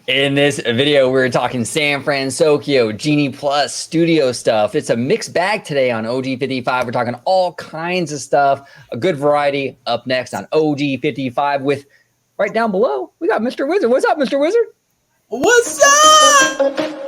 In this video, we're talking San Fransokyo, Genie Plus, studio stuff. It's a mixed bag today on OG55. We're talking all kinds of stuff, a good variety. Up next on OG55 with right down below, we got Mr. Wizard. What's up, Mr. Wizard? What's up?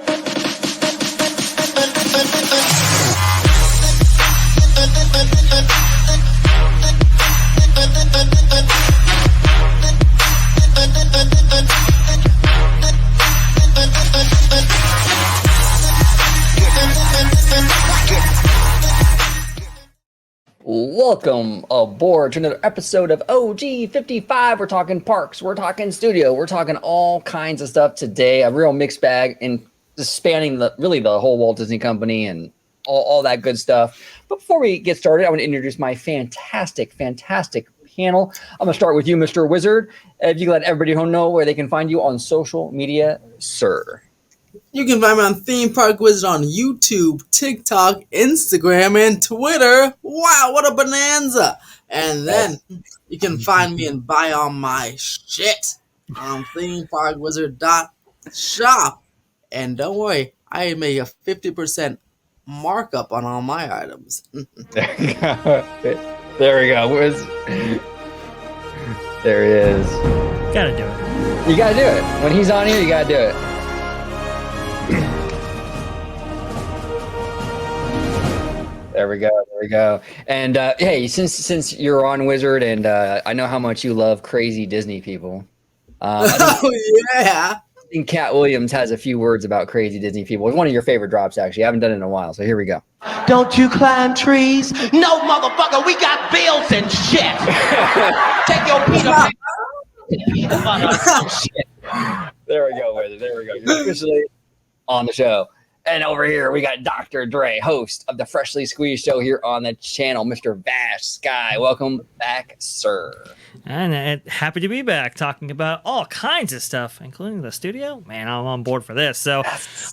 Welcome aboard to another episode of OG55. We're talking parks, we're talking studio, we're talking all kinds of stuff today. A real mixed bag and just spanning the whole Walt Disney Company and all that good stuff. But before we get started, I want to introduce my fantastic panel. I'm going to start with you, Mr. Wizard. If you can let everybody at home know where they can find you on social media, sir. You can find me on Theme Park Wizard on YouTube, TikTok, Instagram, and Twitter. Wow, what a bonanza! And then you can find me and buy all my shit on themeparkwizard.shop. And don't worry, I make a 50% markup on all my items. There we go. There we go. There he is. Gotta do it. You gotta do it. When he's on here, you gotta do it. There we go. There we go. And hey, since you're on Wizard, and I know how much you love crazy Disney people. Oh yeah. I think Cat Williams has a few words about crazy Disney people. It's one of your favorite drops, actually. I haven't done it in a while, so here we go. Don't you climb trees? No, motherfucker, we got bills and shit. Take your Peter. There we go, Wizard. There we go. You're officially on the show. And over here, we got Dr. Dre, host of the Freshly Squeezed show here on the channel, Mr. VashSky. Welcome back, sir. And happy to be back talking about all kinds of stuff, including the studio. Man, I'm on board for this. So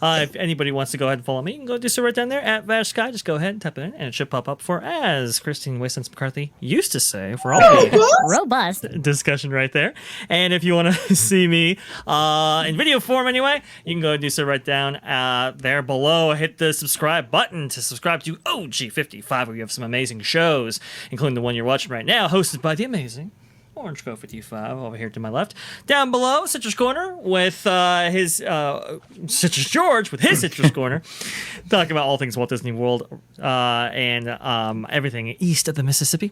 if anybody wants to go ahead and follow me, you can go do so right down there at VashSky. Just go ahead and type it in, and it should pop up for, as Christine Wastelands McCarthy used to say, for all the robust discussion right there. And if you want to see me in video form anyway, you can go and do so right down there below. Hit the subscribe button to subscribe to OG55, where you have some amazing shows, including the one you're watching right now, hosted by the amazing Orange Go 55 over here to my left. Down below, Citrus Corner with his Citrus George with his Citrus Corner, talking about all things Walt Disney World and everything east of the Mississippi.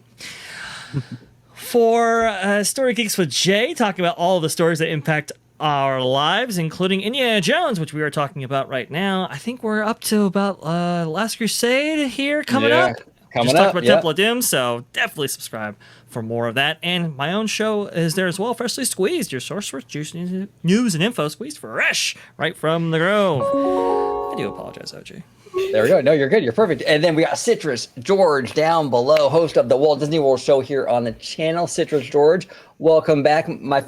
For Story Geeks with Jay, talking about all the stories that impact our lives, including Indiana Jones, which we are talking about right now. I think we're up to about Last Crusade here coming up. Just talked about Temple of Doom, so definitely subscribe for more of that. And my own show is there as well, Freshly Squeezed, your source for juice, news, and info squeezed fresh right from the Grove. I do apologize, OG. There we go. No, you're good. You're perfect. And then we got Citrus George down below, host of the Walt Disney World show here on the channel. Citrus George, welcome back. My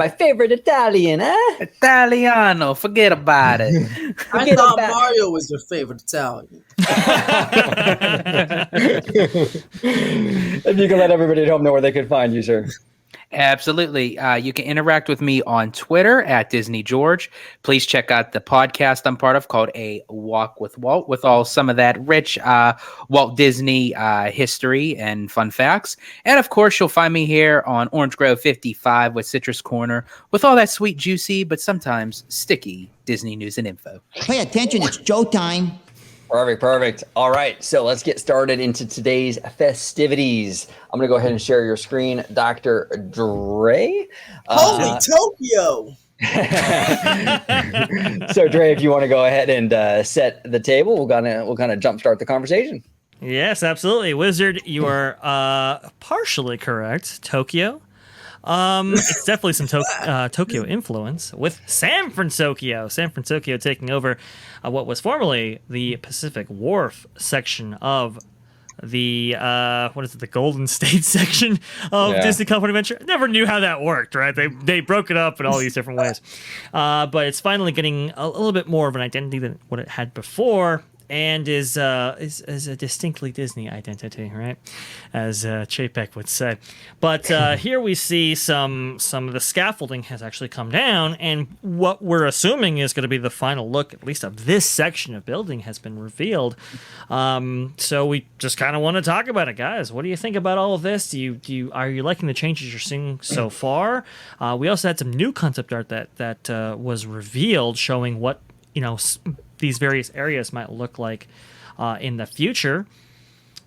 favorite Italian, eh? Italiano, forget about it. I thought Mario was your favorite Italian. If you can let everybody at home know where they can find you, sir. Absolutely. You can interact with me on Twitter at Disney George. Please check out the podcast I'm part of called A Walk with Walt, with some of that rich Walt Disney history and fun facts. And of course, you'll find me here on Orange Grove 55 with Citrus Corner with all that sweet, juicy, but sometimes sticky Disney news and info. Pay attention, it's Joe time. Perfect. All right, so let's get started into today's festivities. I'm going to go ahead and share your screen, Dr. Dre. Holy Tokyo! So, Dre, if you want to go ahead and set the table, we'll kind of jumpstart the conversation. Yes, absolutely. Wizard, you are partially correct. Tokyo. It's definitely some Tokyo influence with San Fransokyo. San Fransokyo taking over what was formerly the Pacific Wharf section of the the Golden State section of Disney California Adventure. Never knew how that worked, right? They broke it up in all these different ways, but it's finally getting a little bit more of an identity than what it had before. and is a distinctly Disney identity, right? As Chapek would say. But here we see some of the scaffolding has actually come down, and what we're assuming is going to be the final look, at least of this section of building, has been revealed. So we just kind of want to talk about it, guys. What do you think about all of this? Are you liking the changes you're seeing so far? We also had some new concept art that was revealed, showing what these various areas might look like in the future.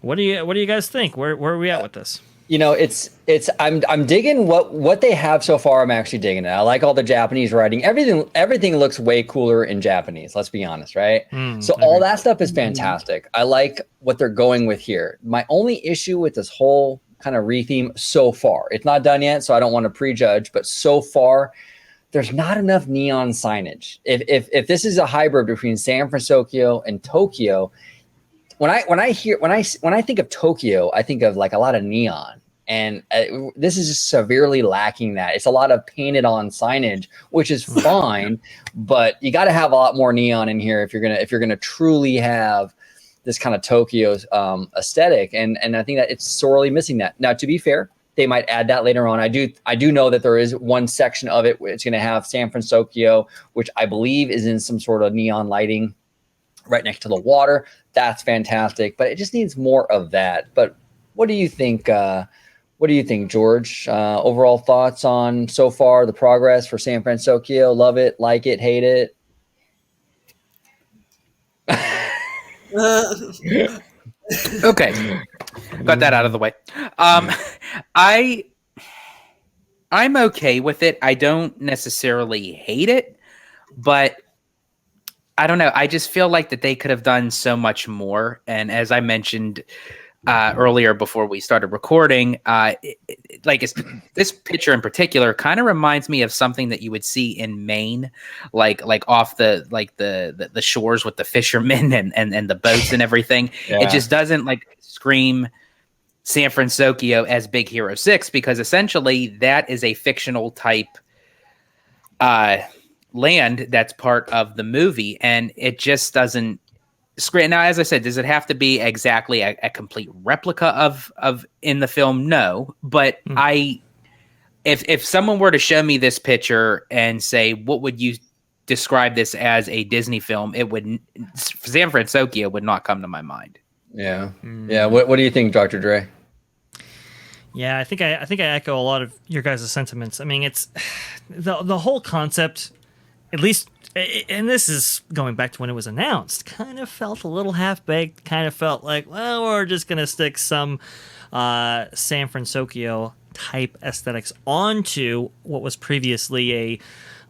What do you guys think? Where are we at with this? I'm digging what they have so far. I'm actually digging it. I like all the Japanese writing. Everything looks way cooler in Japanese. Let's be honest, right? So all that stuff is fantastic. I like what they're going with here. My only issue with this whole kind of retheme so far, it's not done yet, so I don't want to prejudge, but so far there's not enough neon signage. If this is a hybrid between San Fransokyo and Tokyo, when I think of Tokyo, I think of like a lot of neon, and this is just severely lacking that. It's a lot of painted on signage, which is fine, but you got to have a lot more neon in here if you're gonna truly have this kind of Tokyo aesthetic, and I think that it's sorely missing that. Now, to be fair, they might add that later on. I do know that there is one section of it where it's going to have San Fransokyo, which I believe is in some sort of neon lighting right next to the water. That's fantastic, but it just needs more of that. But what do you think? What do you think, George? Overall thoughts on so far the progress for San Fransokyo? Love it, like it, hate it? Okay, got that out of the way. I'm okay with it. I don't necessarily hate it, but I don't know. I just feel like that they could have done so much more. And as I mentioned earlier before we started recording, this picture in particular kind of reminds me of something that you would see in Maine, like off the shores with the fishermen and the boats and everything. Yeah. It just doesn't scream San Fransokyo as Big Hero 6, because essentially that is a fictional type land that's part of the movie, and it just doesn't scream. Now, as I said, does it have to be exactly a complete replica of in the film? No, but if someone were to show me this picture and say, what would you describe this as a Disney film, San Fransokyo would not come to my mind. Yeah. Yeah. What do you think, Dr. Dre? Yeah, I think I echo a lot of your guys' sentiments. I mean, it's the whole concept, at least, and this is going back to when it was announced, kind of felt a little half-baked, kind of felt like, well, we're just going to stick some San Fransokyo type aesthetics onto what was previously a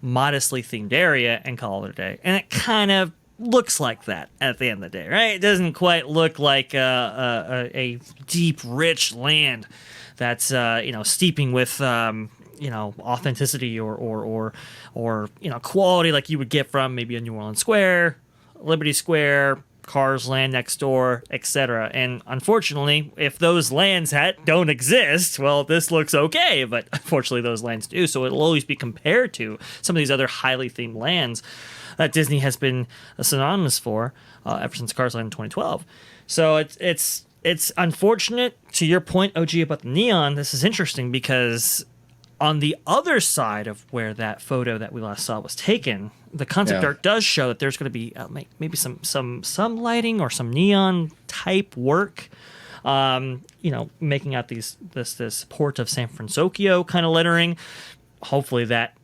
modestly themed area and call it a day. And it kind of looks like that at the end of the day, right? It doesn't quite look like a deep, rich land that's steeping with authenticity or quality like you would get from maybe a New Orleans Square, Liberty Square, Cars Land next door, etc. And unfortunately, if those lands don't exist, well, this looks okay. But unfortunately, those lands do. So it'll always be compared to some of these other highly themed lands that Disney has been synonymous for ever since Cars Land in 2012. So it's unfortunate. To your point, OG, about the neon, this is interesting because on the other side of where that photo that we last saw was taken, the concept art does show that there's going to be maybe some lighting or some neon type work, making out this port of San Fransokyo kind of lettering. Hopefully that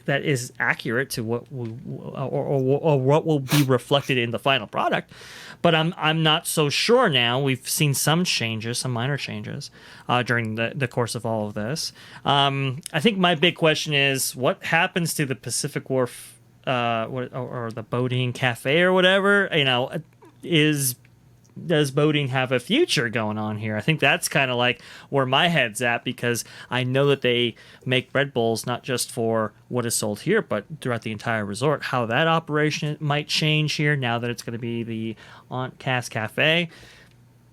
is accurate to what what will be reflected in the final product. But I'm not so sure now. We've seen some changes, some minor changes during the course of all of this. I think my big question is, what happens to the Pacific Wharf or the Boating Cafe or whatever? Does boating have a future going on here? I think that's kind of like where my head's at, because I know that they make Red Bulls not just for what is sold here, but throughout the entire resort. How that operation might change here now that it's going to be the Aunt Cass Cafe,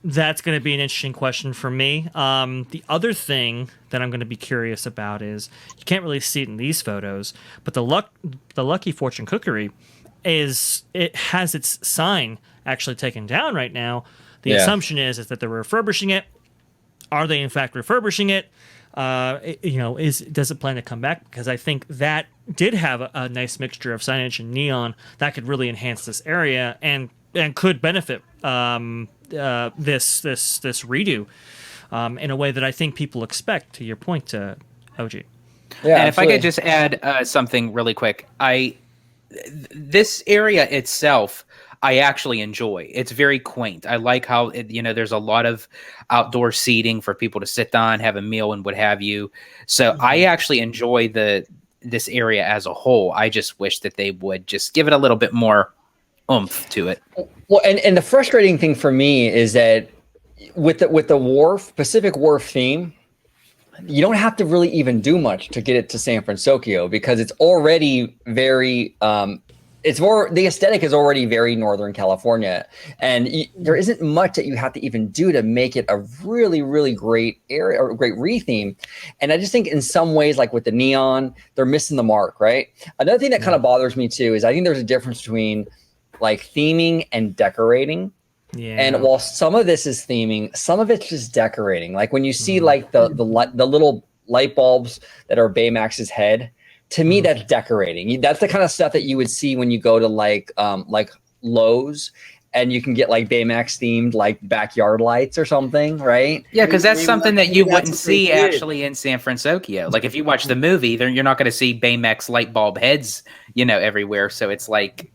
that's going to be an interesting question for me. The other thing that I'm going to be curious about is, you can't really see it in these photos, but the Lucky Fortune Cookery it has its sign actually taken down right now. The Yeah. assumption is that they're refurbishing it. Are they in fact refurbishing it? Does it plan to come back? Because I think that did have a nice mixture of signage and neon that could really enhance this area and could benefit this redo in a way that I think people expect. To your point, OG. Yeah, And if I absolutely. could just add something really quick, this area itself, I actually enjoy. It's very quaint. I like how there's a lot of outdoor seating for people to sit on, have a meal, and what have you. So I actually enjoy this area as a whole. I just wish that they would just give it a little bit more oomph to it. Well, and the frustrating thing for me is that with the wharf, Pacific Wharf theme, you don't have to really even do much to get it to San Fransokyo because it's already very the aesthetic is already very Northern California, and there isn't much that you have to even do to make it a really, really great area or great re-theme. And I just think in some ways, like with the neon, they're missing the mark, right? Another thing that kind of bothers me too is I think there's a difference between like theming and decorating. Yeah. And while some of this is theming, some of it's just decorating. Like when you see like the little light bulbs that are Baymax's head, to me that's decorating. That's the kind of stuff that you would see when you go to like Lowe's and you can get like Baymax themed like backyard lights or something, right? Yeah, because that's Maybe something that's that you what wouldn't they see did. actually in San Fransokyo. Like if you watch the movie, you're not going to see Baymax light bulb heads, everywhere. So it's like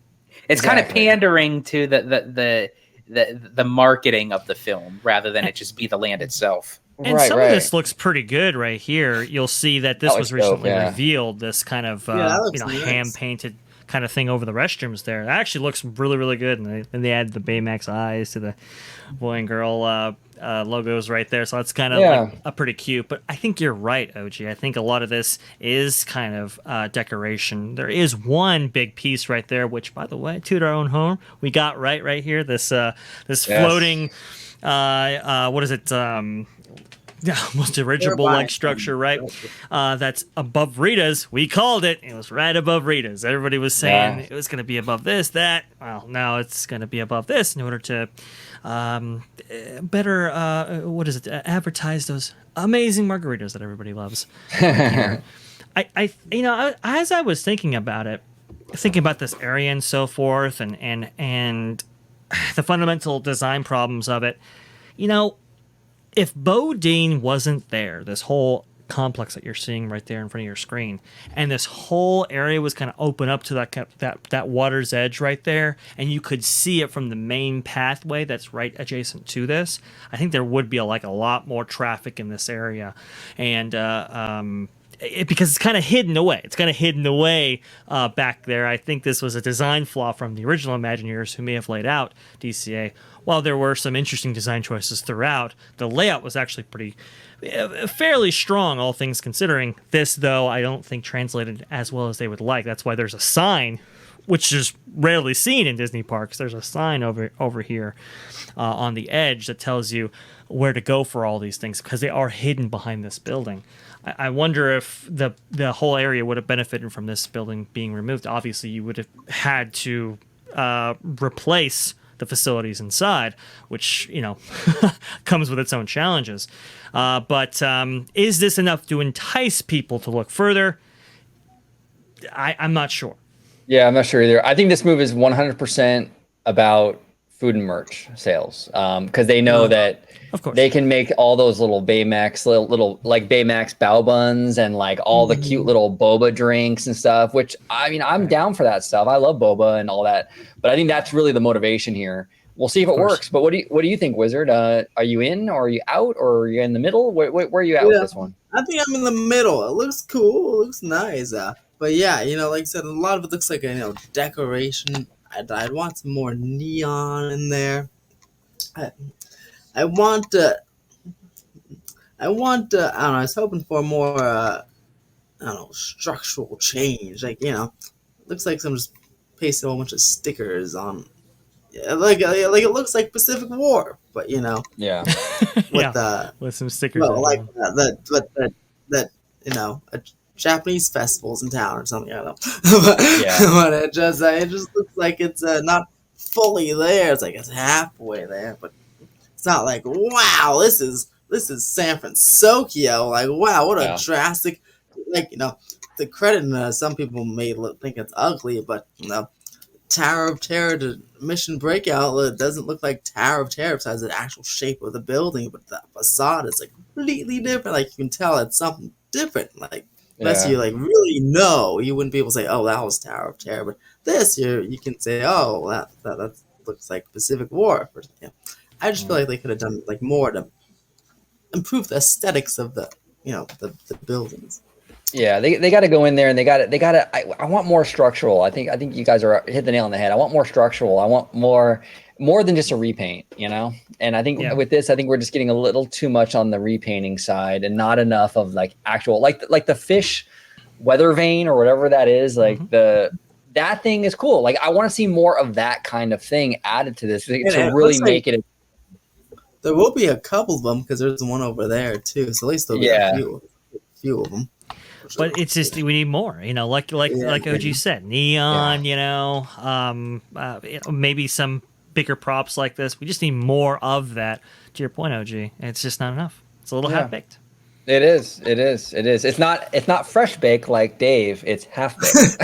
it's kind of Exactly. pandering to the marketing of the film rather than it just be the land itself. And some of this looks pretty good right here. You'll see that this That was looks dope, recently yeah. revealed. This kind of that looks nice. hand painted kind of thing over the restrooms there. That actually looks really, really good. And they add the Baymax eyes to the boy and girl logos right there. So that's kind of like a pretty cute. But I think you're right, OG. I think a lot of this is kind of decoration. There is one big piece right there, which, by the way, to our own home, we got right here. This floating. What is it? Almost dirigible-like structure, right? That's above Rita's. We called it. It was right above Rita's. Everybody was saying it was going to be above this, that. Well, now it's going to be above this in order to better, advertise those amazing margaritas that everybody loves. Here. As I was thinking about it, thinking about this area and so forth, and the fundamental design problems of it, if Bodine wasn't there, this whole complex that you're seeing right there in front of your screen, and this whole area was kind of open up to that water's edge right there, and you could see it from the main pathway that's right adjacent to this, I think there would be a lot more traffic in this area, and because it's kind of hidden away. It's kind of hidden away back there. I think this was a design flaw from the original Imagineers who may have laid out DCA. While there were some interesting design choices throughout, the layout was actually fairly strong, all things considering. This, though, I don't think translated as well as they would like. That's why there's a sign, which is rarely seen in Disney parks. There's a sign over here on the edge that tells you where to go for all these things because they are hidden behind this building. I wonder if the whole area would have benefited from this building being removed. Obviously, you would have had to replace the facilities inside, which comes with its own challenges. But is this enough to entice people to look further? I'm not sure. Yeah, I'm not sure either. I think this move is 100% about food and merch sales because they know that Of course. they can make all those little Baymax little like Baymax bao buns and like all the cute little boba drinks and stuff, which I mean, I'm down for that stuff. I love boba and all that, but I think that's really the motivation here. We'll see if it works. But what do you think, Wizard? Are you in or are you out or are you in the middle? Where are you at with this one? I think I'm in the middle. It looks cool. It looks nice. But yeah, like I said, a lot of it looks like decoration. I'd want some more neon in there. I want I don't know, I was hoping for more structural change. Like, looks like some just pasted a whole bunch of stickers on. Yeah, like it looks like Pacific War, but Yeah. with with some stickers. well, like that Japanese festivals in town or something. I don't know, but it just looks like it's not fully there. It's like it's halfway there, but it's not like wow. This is San Fransokyo. Like wow, what a drastic. Like the credit. Some people may think it's ugly, but Tower of Terror to Mission Breakout, it doesn't look like Tower of Terror besides the actual shape of the building, but the facade is like completely different. Like you can tell it's something different. Like unless you like really know, you wouldn't be able to say, "Oh, that was Tower of Terror." But this, you can say, "Oh, that looks like Pacific War." I just feel like they could have done like more to improve the aesthetics of the the buildings. Yeah, they got to go in there and they got to. I want more structural. I think you guys are hit the nail on the head. I want more structural. I want more than just a repaint, And I think with this, I think we're just getting a little too much on the repainting side and not enough of like actual like the fish weather vane or whatever that is. Like that thing is cool. Like I want to see more of that kind of thing added to this to really make it. There will be a couple of them because there's one over there too. So at least there'll be a few of them. But it's just we need more, like OG said, neon, maybe some bigger props like this. We just need more of that. To your point, OG, it's just not enough. It's a little half baked. It is. It's not fresh baked like Dave. It's half baked.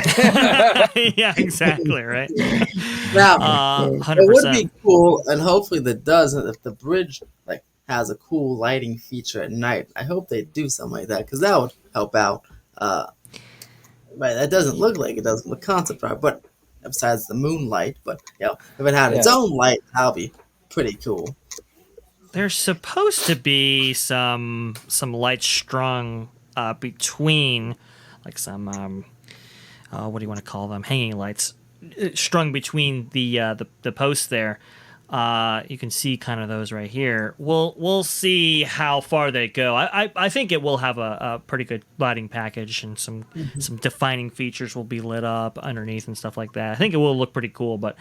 Yeah, exactly. Right. Now, 100%. It would be cool, and hopefully that does. If the bridge has a cool lighting feature at night, I hope they do something like that because that would help out. But that doesn't look like it does in the concept art. But besides the moonlight, but if it had its own light, that'd be pretty cool. There's supposed to be some lights strung between, like some what do you want to call them? Hanging lights strung between the posts there. You can see kind of those right here. We'll see how far they go. I think it will have a pretty good lighting package and some defining features will be lit up underneath and stuff like that. I think it will look pretty cool, but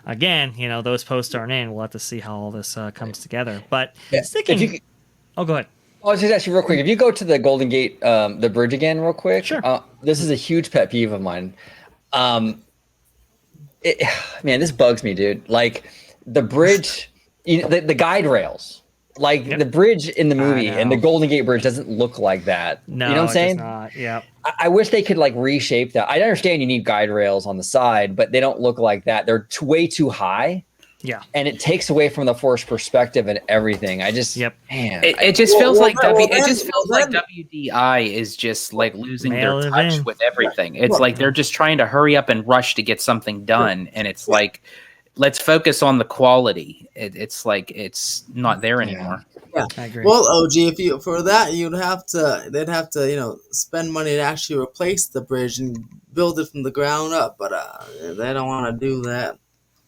again, those posts aren't in. We'll have to see how all this comes together. But sticking. Oh, go ahead. Oh, just actually real quick. If you go to the Golden Gate, the bridge again, real quick. Sure. This is a huge pet peeve of mine. Man, this bugs me, dude. Like. The bridge, the guide rails, like the bridge in the movie and the Golden Gate Bridge doesn't look like that. No, you know what I'm saying? It does not. Yeah. I wish they could like reshape that. I understand you need guide rails on the side, but they don't look like that. They're way too high. Yeah. And it takes away from the force perspective and everything. I just, man. It just feels like WDI is just like losing their touch with everything. It's like they're just trying to hurry up and rush to get something done. And it's like, let's focus on the quality. It's like it's not there anymore. Yeah, I agree. Well, OG, if you for that, they'd have to spend money to actually replace the bridge and build it from the ground up. But they don't want to do that.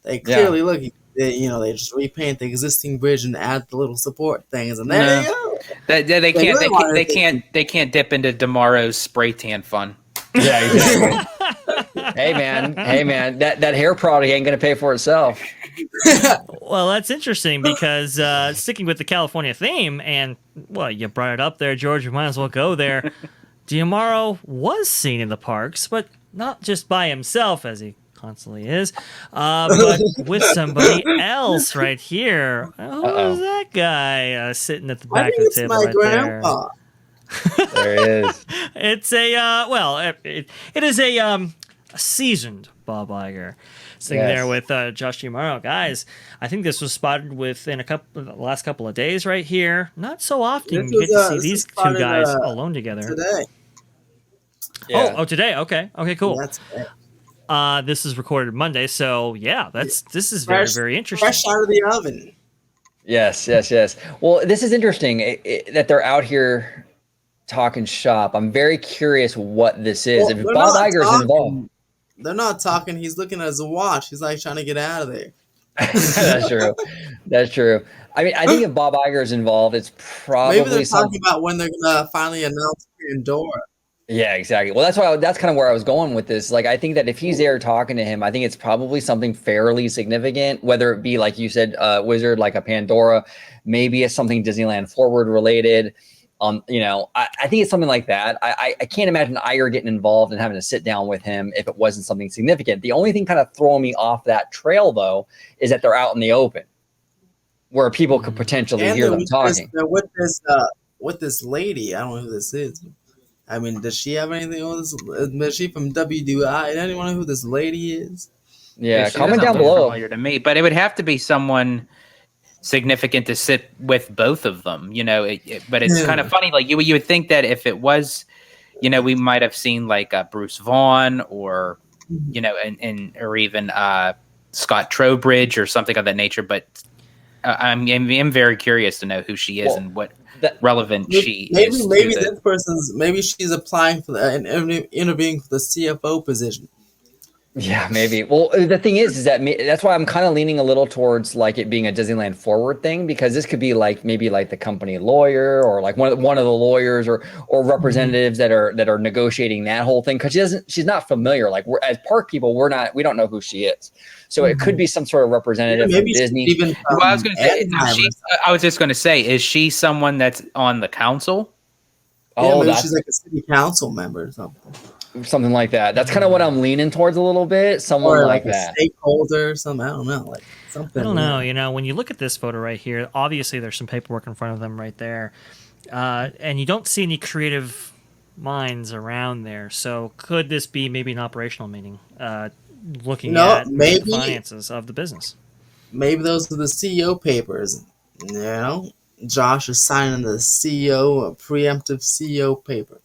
They clearly look. They just repaint the existing bridge and add the little support things, and there you go. They can't dip into tomorrow's spray tan fun. Yeah, exactly. Hey man, that hair product ain't gonna pay for itself. Well, that's interesting because sticking with the California theme, and you brought it up there, George. We might as well go there. Diamaro was seen in the parks, but not just by himself, as he constantly is, but with somebody else right here. Who is that guy sitting at the back of the table right grandpa. There? There it is. It's it is a seasoned Bob Iger sitting there with Josh Diamaro. Guys, I think this was spotted within the last couple of days right here. Not so often you get to see these two guys alone together. Today. Yeah. Oh, today. Okay, cool. That's it. This is recorded Monday, so this is very, very interesting. Fresh out of the oven. Yes. Well, this is interesting that they're out here talking shop. I'm very curious what this is. Well, if Bob Iger's involved, they're not talking. He's looking at his watch. He's like trying to get out of there. That's true. I mean, I think if Bob Iger is involved, it's probably maybe they're talking about when they're gonna finally announce Pandora. Yeah, exactly. Well, that's kind of where I was going with this. Like, I think that if he's there talking to him, I think it's probably something fairly significant, whether it be, like you said, Wizard, like a Pandora, maybe it's something Disneyland Forward related. I think it's something like that. I can't imagine Iger getting involved and having to sit down with him if it wasn't something significant. The only thing kind of throwing me off that trail, though, is that they're out in the open, where people could potentially hear them talking. With this lady, I don't know who this is. I mean, does she have anything on this? Is she from WDI? Anyone know who this lady is? Yeah, she comment doesn't down look below. familiar to me, but it would have to be someone significant to sit with both of them, but it's kind of funny. Like you would think that if it was, we might have seen like Bruce Vaughn or, or even Scott Trowbridge or something of that nature. But I'm very curious to know who she is and what relevant she is. Maybe she's applying for and interviewing for the CFO position. Yeah, maybe. Well, the thing is that that's why I'm kind of leaning a little towards like it being a Disneyland Forward thing, because this could be like maybe like the company lawyer or like one of the lawyers or representatives that are negotiating that whole thing, because she's not familiar. Like as park people, we don't know who she is, so it could be some sort of representative from Disney. I was going to say, I was just going to say, is she someone that's on the council? Oh, maybe she's like a city council member or something. Something like that. That's kind of what I'm leaning towards a little bit. Someone or like a that. Stakeholder or something. I don't know. Like something. I don't know. When you look at this photo right here, obviously there's some paperwork in front of them right there. And you don't see any creative minds around there. So could this be maybe an operational meeting? Looking at the finances of the business. Maybe those are the CEO papers. Josh is signing the CEO, a preemptive CEO paper.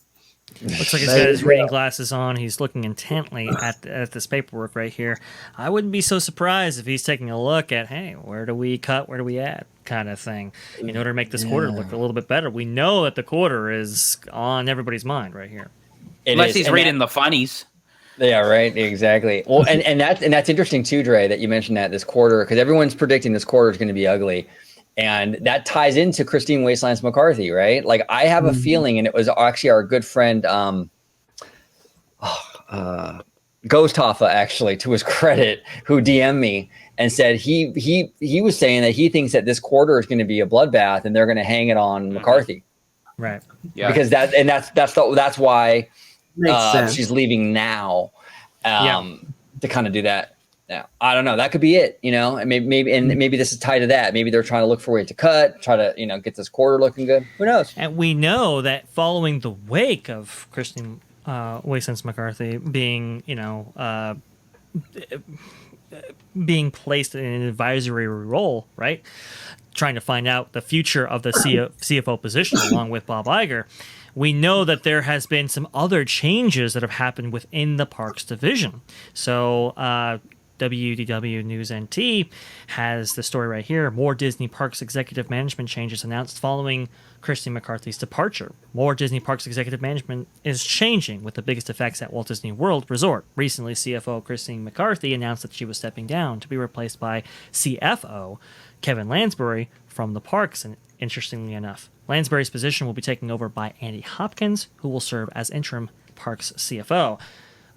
Looks like he's got his reading glasses on. He's looking intently at this paperwork right here. I wouldn't be so surprised if he's taking a look at, hey, where do we cut, where do we add, kind of thing, in order to make this quarter look a little bit better. We know that the quarter is on everybody's mind right here. Unless he's reading the funnies. Yeah, right. Exactly. Well, and that's interesting too, Dre, that you mentioned that this quarter, because everyone's predicting this quarter is going to be ugly. And that ties into Christine Wastelands McCarthy, right? Like I have a feeling, and it was actually our good friend Ghost Hoffa, actually, to his credit, who DM'd me and said he was saying that he thinks that this quarter is going to be a bloodbath and they're going to hang it on McCarthy, right? Yeah, because that's why she's leaving now, to kind of do that. Now, I don't know. That could be it, and maybe this is tied to that. Maybe they're trying to look for a way to cut, try to, get this quarter looking good. Who knows? And we know that following the wake of Christine Wastelands McCarthy being, being placed in an advisory role, right? Trying to find out the future of the CFO position along with Bob Iger. We know that there has been some other changes that have happened within the parks division. So, WDW News NT has the story right here. More Disney Parks executive management changes announced following Christine McCarthy's departure. More Disney Parks executive management is changing, with the biggest effects at Walt Disney World Resort. Recently, CFO Christine McCarthy announced that she was stepping down to be replaced by CFO Kevin Lansbury from the parks. And interestingly enough, Lansbury's position will be taken over by Andy Hopkins, who will serve as interim parks CFO.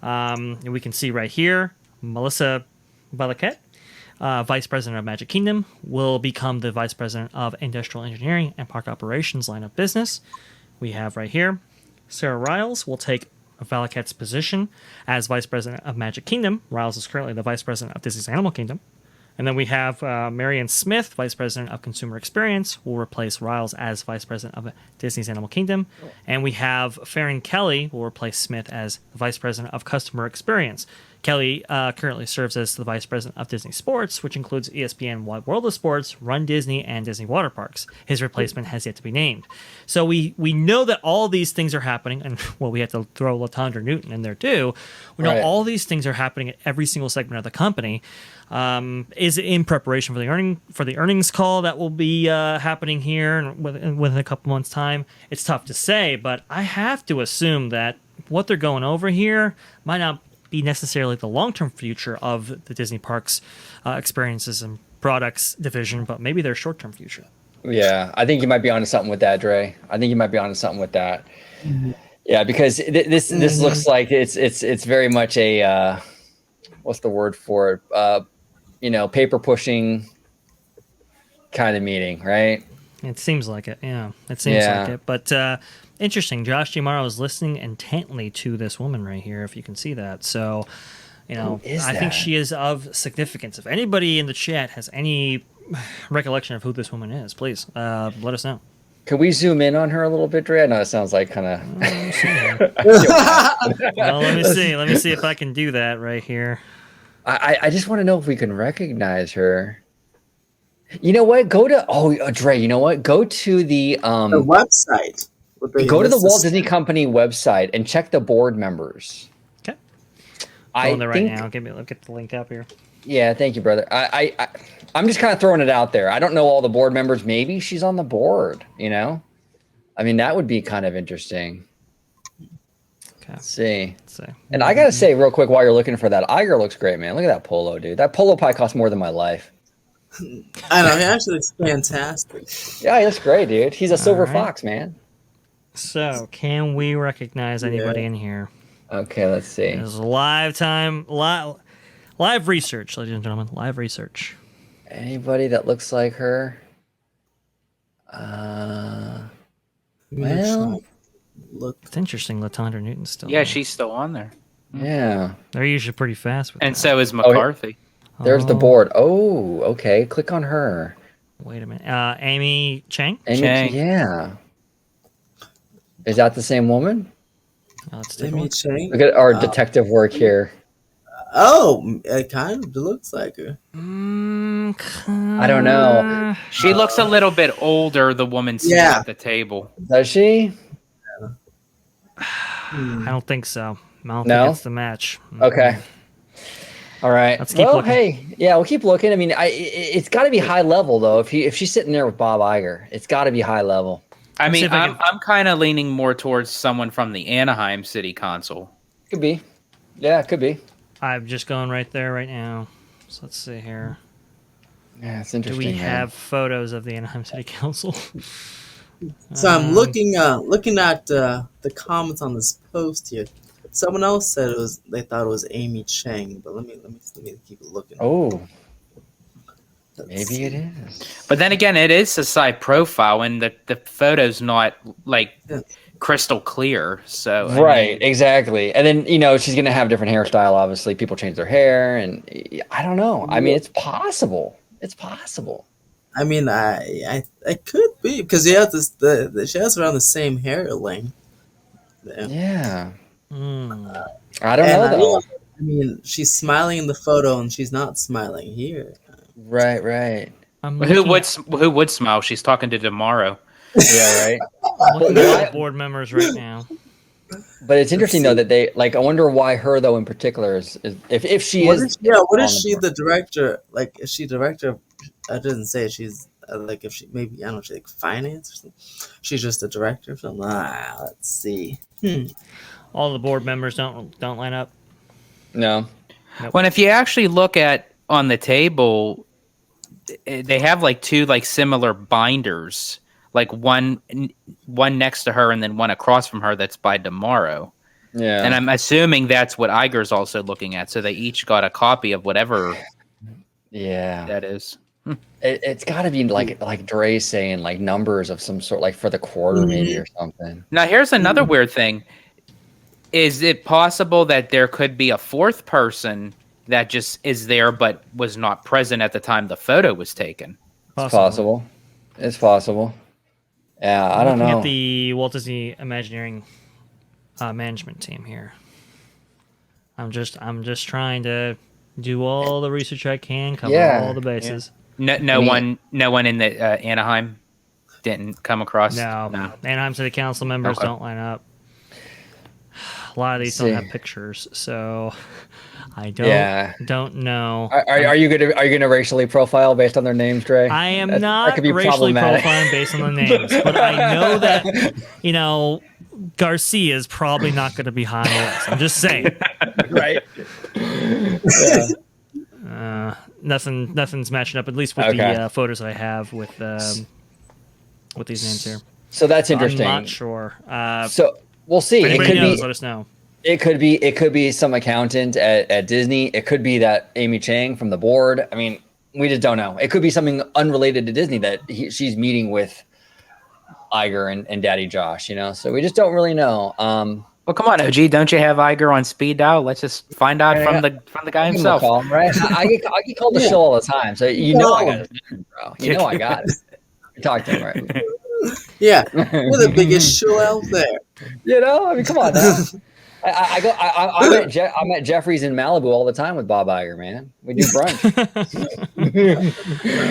And we can see right here, Melissa Valaquette, Vice President of Magic Kingdom, will become the Vice President of Industrial Engineering and Park Operations line of business. We have right here, Sarah Riles will take Valaquette's position as Vice President of Magic Kingdom. Riles is currently the Vice President of Disney's Animal Kingdom. And then we have Marianne Smith, Vice President of Consumer Experience, will replace Riles as Vice President of Disney's Animal Kingdom. And we have Farron Kelly will replace Smith as Vice President of Customer Experience. Kelly currently serves as the Vice President of Disney Sports, which includes ESPN Wide World of Sports, Run Disney, and Disney Water Parks. His replacement has yet to be named. So we know that all these things are happening, and we have to throw LaTondra Newton in there too. We know all these things are happening at every single segment of the company. Is in preparation for the earnings call that will be happening here within a couple months' time. It's tough to say, but I have to assume that what they're going over here might not be necessarily the long-term future of the Disney Parks experiences and products division, but maybe their short-term future. Yeah, I think you might be onto something with that, Dre. I think you might be onto something with that. Mm-hmm. Yeah, because this looks like it's very much a what's the word for it? Paper pushing kind of meeting, right? It seems like it. Yeah, it seems Yeah. like it. But interesting. Josh Giamaro is listening intently to this woman right here, if you can see that. So, Who is I think that? she is of significance. If anybody in the chat has any recollection of who this woman is, please let us know. Could we zoom in on her a little bit, Dre? I know it sounds like kind of. Well, let me see. Let me see if I can do that right here. I just want to know if we can recognize her. You know what? Go to Dre. You know what? Go to the website. go to the Walt Disney Company website and check the board members. Okay. I Going there right think, now. I'll get the link up here. Yeah, thank you, brother. I'm just kind of throwing it out there. I don't know all the board members. Maybe she's on the board. I mean, that would be kind of interesting. Okay. Let's see. Let's see. And I gotta say, real quick, while you're looking for that, Iger looks great, man. Look at that polo, dude. That polo probably cost more than my life. I know, he actually looks fantastic. Yeah, that's great, dude. He's a silver right. fox, man. So, can we recognize anybody in here? Okay, let's see. This is live research, ladies and gentlemen. Live research. Anybody that looks like her? Well, Look, It's interesting. Latondra Newton's still. Yeah, there. she's still on there. yeah. They're usually pretty fast with And that. so is McCarthy. There's the board. Oh, okay. Click on her. Wait a minute. Amy Chang? Amy, Chang. yeah. Is that the same woman? Let's take a Amy look. Chang. Look at our detective work here. Oh, it kind of looks like her. I don't know. She looks a little bit older, the woman sitting Yeah. at the table. Does she? I don't think so. I don't No? think it's the match. Okay. All right. Let's keep well, looking. hey, yeah, we'll keep looking. I mean, it's got to be high level though. If she's sitting there with Bob Iger, it's got to be high level. I Let's see mean, if I can- I'm kind of leaning more towards someone from the Anaheim City Council. Could be. Yeah, it could be. I'm just going right there right now. So let's see here. Yeah, it's Do interesting. we man. have photos of the Anaheim City Council? So I'm looking at the comments on this post here. Someone else said they thought it was Amy Chang, but let me keep looking. Oh, Let's maybe see. it is. But then again, it is a side profile, and the photo's not like Yeah. crystal clear. So I Right, mean, exactly. And then she's gonna have different hairstyle. Obviously, people change their hair, and I don't know. I mean, it's possible. It's possible. I mean, I could be because she has she has around the same hair length. Yeah. Hmm. I don't And know though. I mean, she's smiling in the photo and she's not smiling here. Right, right. I'm who looking would smile? She's talking to tomorrow. Yeah, right. I'm looking Well, at I- the board members right now. But it's interesting though that they I wonder why her though in particular is if she What is. is what on is the she board. the director? Like, is she director of? I didn't say she's like if she maybe I don't know, she's like finance or something. She's just a director or something. Let's see. All the board members don't line up. No. When if you actually look at on the table, they have like two like similar binders, like one next to her and then one across from her that's by tomorrow. Yeah. And I'm assuming that's what Iger's also looking at. So they each got a copy of whatever Yeah. that is. It's got to be like Dre saying like numbers of some sort, like for the quarter maybe or something. Now here's another weird thing. Is it possible that there could be a fourth person that just is there but was not present at the time the photo was taken? It's possible. It's possible. Yeah, I don't Looking know. at the Walt Disney Imagineering management team here. I'm just trying to do all the research I can, cover Yeah, all the bases. No mean- one in the Anaheim didn't come across. No, Anaheim City Council members Okay. don't line up. A lot of these See. don't have pictures, so I Yeah. don't know. Are you gonna racially profile based on their names, Dre? I am That not could be racially problematic. profiling based on the names, but I know that Garcia is probably not going to be high on the list. I'm just saying. Right. Nothing's matching up, at least with Okay. the photos I have with these names here. So that's interesting. I'm not sure. So we'll see. If It anybody could knows, be. let us know. It could be some accountant at Disney. It could be that Amy Chang from the board. I mean, we just don't know. It could be something unrelated to Disney that she's meeting with Iger and Daddy Josh, so we just don't really know. Well, come on, OG. Don't you have Iger on speed dial? Let's just find out from the guy himself. Call him, right? I get called the show all the time, so I got his number, bro. I got it. Talk to him, right? Yeah, we're the biggest show out there. I mean, come on now. I'm at Jeffrey's in Malibu all the time with Bob Iger, man. We do brunch.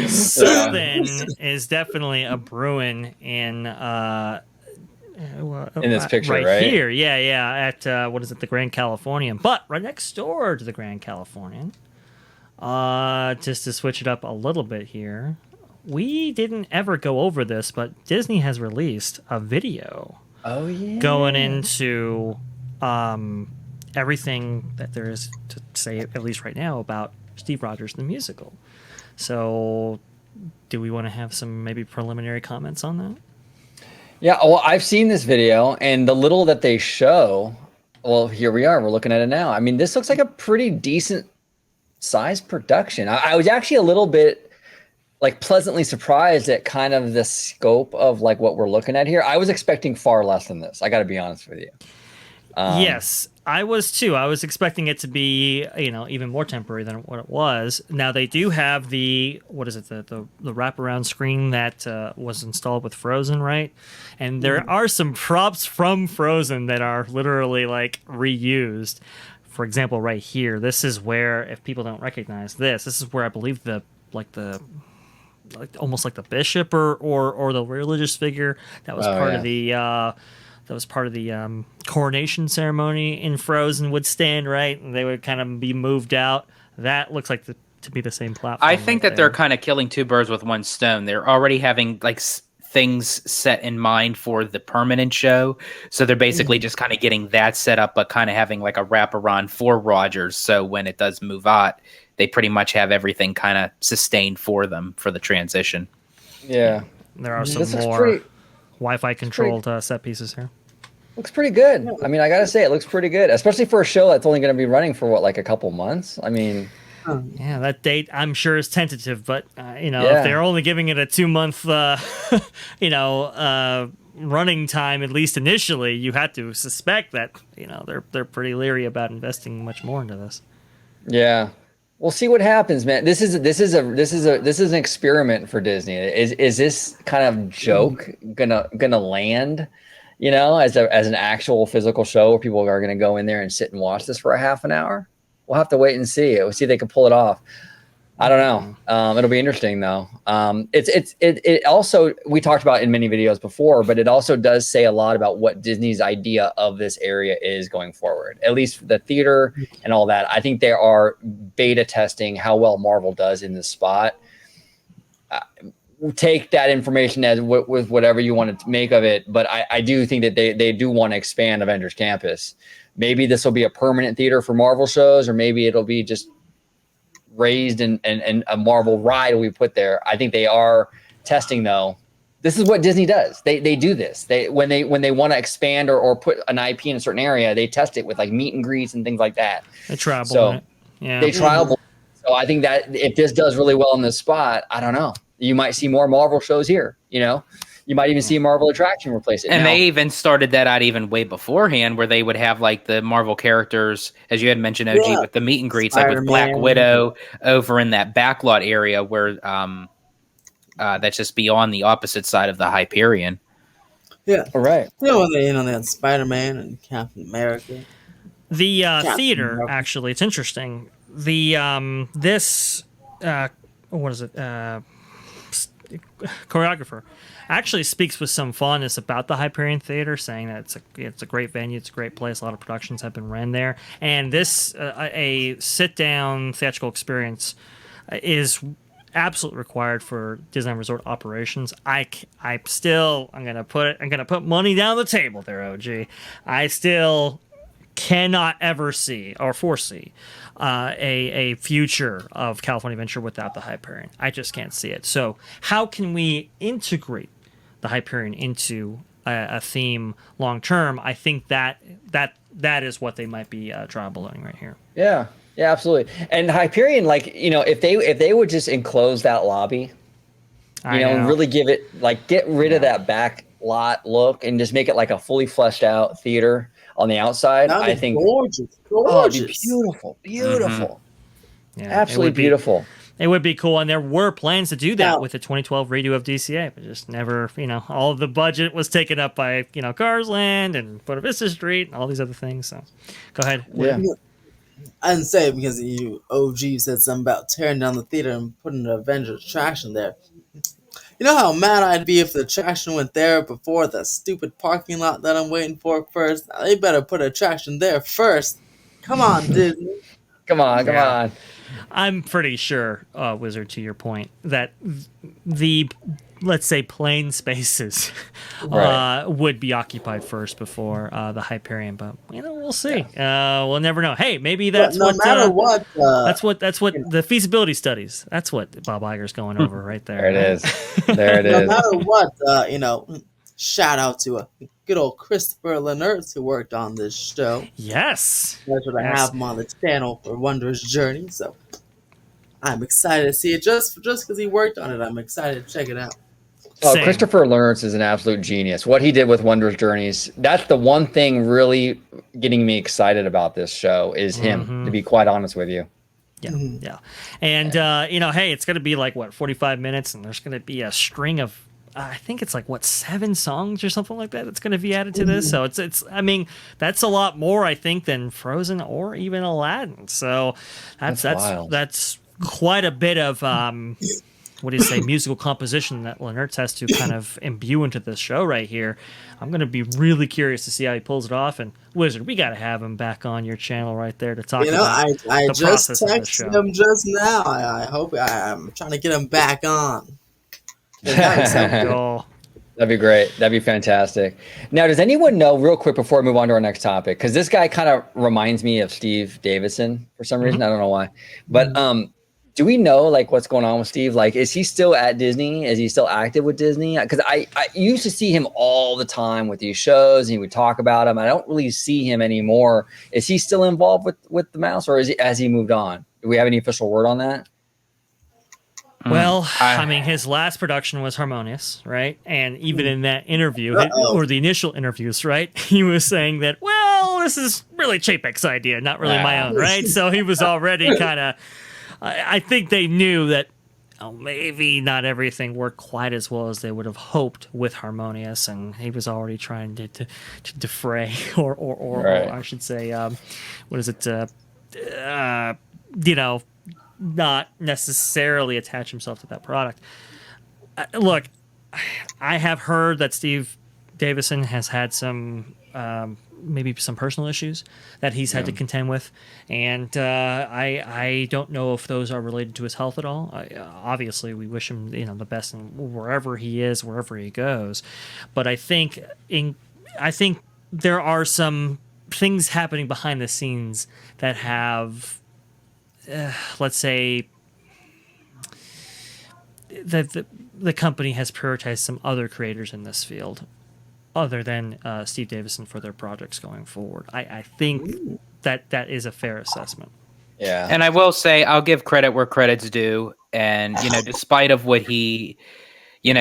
Something is definitely a brewing in this picture, right here. Yeah. At what is it, the Grand Californian? But right next door to the Grand Californian, just to switch it up a little bit here, we didn't ever go over this, but Disney has released a video. Oh yeah. Going into everything that there is to say, at least right now, about Steve Rogers the musical. So, do we want to have some maybe preliminary comments on that? Yeah, well, I've seen this video, and the little that they show, well, here we are. We're looking at it now. I mean, this looks like a pretty decent size production. I was actually a little bit pleasantly surprised at kind of the scope of what we're looking at here. I was expecting far less than this. I got to be honest with you. Yes, I was too. I was expecting it to be, even more temporary than what it was. Now they do have the wraparound screen that was installed with Frozen, right? And there are some props from Frozen that are literally reused. For example, right here, this is where, if people don't recognize this is where I believe almost like the bishop or the religious figure that was part of the. That was part of the coronation ceremony in Frozen would stand, right? And they would kind of be moved out. That looks like to be the same platform. I think that they're kind of killing two birds with one stone. They're already having things set in mind for the permanent show. So they're basically just kind of getting that set up, but kind of having a wraparound for Rogers. So when it does move out, they pretty much have everything kind of sustained for them for the transition. Yeah. There are some more Wi-Fi controlled set pieces here. Looks pretty good. I mean, I gotta say, it looks pretty good, especially for a show that's only going to be running for a couple months. I mean, yeah, that date I'm sure is tentative, but if they're only giving it a 2-month, running time, at least initially, you had to suspect that they're pretty leery about investing much more into this. Yeah. We'll see what happens, man. This is an experiment for Disney. Is this kind of joke gonna land, as an actual physical show where people are gonna go in there and sit and watch this for a half an hour? We'll have to wait and see. We'll see if they can pull it off. I don't know. It'll be interesting though. It also, we talked about in many videos before, but it also does say a lot about what Disney's idea of this area is going forward. At least the theater and all that. I think they are beta testing how well Marvel does in this spot. Take that information as with whatever you want to make of it, but I do think that they do want to expand Avengers Campus. Maybe this will be a permanent theater for Marvel shows, or maybe it'll be just raised and a Marvel ride will be put there. I think they are testing though. This is what Disney does. They do this. When they want to expand or put an IP in a certain area, they test it with meet and greets and things like that. They trial. So they trial. So I think that if this does really well in this spot, I don't know. You might see more Marvel shows here. You might even see a Marvel attraction replace it. And they even started that out even way beforehand, where they would have the Marvel characters, as you had mentioned, OG, with the meet and greets, with Black Widow over in that backlot area where that's just beyond the opposite side of the Hyperion. Yeah. All right. When they had Spider-Man and Captain America. The theater, actually, it's interesting. The this what is it? Choreographer actually speaks with some fondness about the Hyperion Theater, saying that it's a great venue, it's a great place. A lot of productions have been ran there, and this a sit-down theatrical experience is absolutely required for Disneyland Resort operations. I'm gonna put money down the table there, OG. I still cannot ever see or foresee a future of California Adventure without the Hyperion. I just can't see it. So how can we integrate the Hyperion into a theme long term? I think that is what they might be trial ballooning right here. Yeah, absolutely. And Hyperion, if they would just enclose that lobby, and really give it get rid of that back lot look and just make it like a fully fleshed out theater on the outside, That'd I be think gorgeous. oh, it'd be Gorgeous. beautiful, beautiful, Yeah, absolutely beautiful. It would be cool, and there were plans to do that Now- with the 2012 redo of DCA, but just never, all of the budget was taken up by, Cars Land and Buena Vista Street and all these other things. So, go ahead. Yeah. I didn't say it because you OG said something about tearing down the theater and putting an Avengers attraction there. You know how mad I'd be if the attraction went there before the stupid parking lot that I'm waiting for first? They better put an attraction there first. Come on, Disney. Come on, come Yeah. on. I'm pretty sure, Wizard, to your point, that the, let's say, plain spaces Right. would be occupied first before the Hyperion, but we'll see. We'll never know. Hey, maybe But that's no what. matter what, That's what the feasibility studies. That's what Bob Iger's going over right there. There it is. There it no is. matter what, shout out to a good old Christopher Lenertz who worked on this show. Yes. Pleasure to Yes. have him on the channel for Wondrous Journey. So I'm excited to see it just because he worked on it. I'm excited to check it out. Oh, Same. Christopher Lawrence is an absolute genius. What he did with Wondrous Journeys, that's the one thing really getting me excited about this show is him, to be quite honest with you. Yeah, yeah. And, hey, it's going to be like, 45 minutes, and there's going to be a string of, I think it's 7 songs or something like that that's going to be added to this. So that's a lot more, I think, than Frozen or even Aladdin. So That's wild. that's quite a bit of, musical composition that Lenertz has to kind of imbue into this show right here. I'm going to be really curious to see how he pulls it off. And Wizard, we got to have him back on your channel right there to talk about I the just process of the texted show. him just now. I hope I'm trying to get him back on. That'd be Oh, That'd be great. That'd be fantastic. Now, does anyone know, real quick before we move on to our next topic, because this guy kind of reminds me of Steve Davison for some reason. I don't know why. But do we know what's going on with Steve? Is he still at Disney? Is he still active with Disney? Because I used to see him all the time with these shows, and he would talk about them. I don't really see him anymore. Is he still involved with the mouse, or has he moved on? Do we have any official word on that? well, his last production was Harmonious, right? And even in that interview, or the initial interviews, right, he was saying that, well, this is really Chapek's idea, not really my own, right? So he was already kind of, I think they knew that maybe not everything worked quite as well as they would have hoped with Harmonious, and he was already trying to defray, or Right. I should say, what is it? Not necessarily attach himself to that product. Look, I have heard that Steve Davison has had some maybe some personal issues that he's had to contend with, and I don't know if those are related to his health at all. Obviously, we wish him the best in wherever he is, wherever he goes, but I think there are some things happening behind the scenes that have. Let's say that the company has prioritized some other creators in this field other than Steve Davison for their projects going forward. I think that is a fair assessment. Yeah. And I will say, I'll give credit where credit's due. And, despite of what he,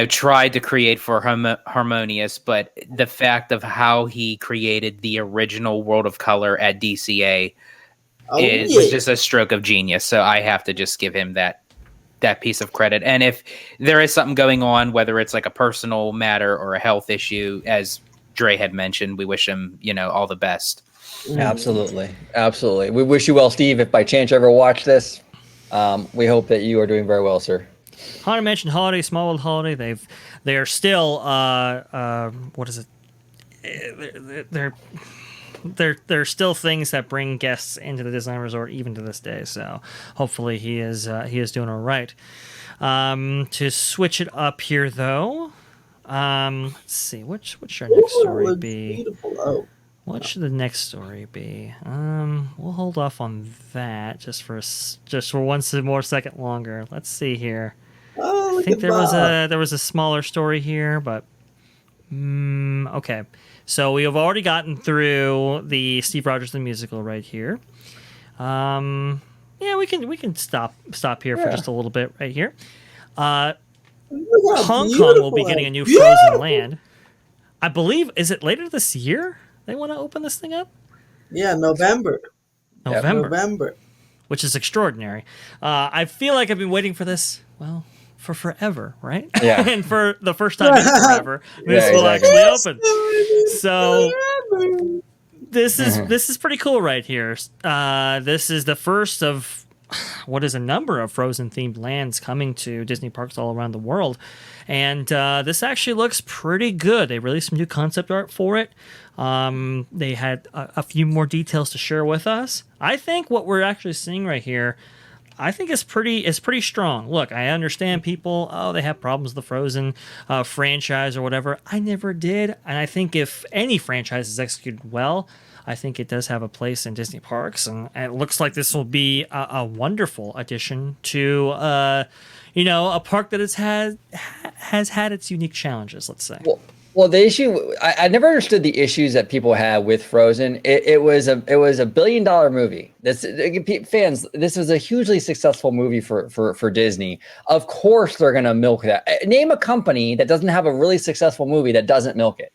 tried to create for Harmonious, but the fact of how he created the original World of Color at DCA was just a stroke of genius. So I have to just give him that piece of credit. And if there is something going on, whether it's like a personal matter or a health issue, as Dre had mentioned, we wish him, all the best. Absolutely. Absolutely. We wish you well, Steve. If by chance you ever watch this, we hope that you are doing very well, sir. Haunted Mansion Holiday, Small World Holiday, they are still what is it? They're still things that bring guests into the Disneyland Resort even to this day. So hopefully he is doing all right. To switch it up here though, let's see what should our next story be. What should the next story be? We'll hold off on that just for one more second longer. Let's see here. I think there was a smaller story here, but okay. So we have already gotten through the Steve Rogers the Musical right here. Yeah, we can stop here for just a little bit right here. Hong Kong will be getting a new Frozen Land. I believe, is it later this year they want to open this thing up? Yeah, November. November. Which is extraordinary. I feel like I've been waiting for this, well, for forever, right? Yeah. And for the first time in forever, this will exactly. actually open. So this is pretty cool right here. This is the first of what is a number of Frozen themed lands coming to Disney parks all around the world. And this actually looks pretty good. They released some new concept art for it. They had a few more details to share with us. I think what we're actually seeing right here, I think is pretty strong. Look, I understand people, they have problems with the Frozen franchise or whatever. I never did. And I think if any franchise is executed well, I think it does have a place in Disney parks. And it looks like this will be a wonderful addition to, a park that has had its unique challenges, let's say. Well, the issue I never understood the issues that people had with Frozen. It was a $1 billion movie. Fans. This was a hugely successful movie for Disney. Of course, they're gonna milk that. Name a company that doesn't have a really successful movie that doesn't milk it.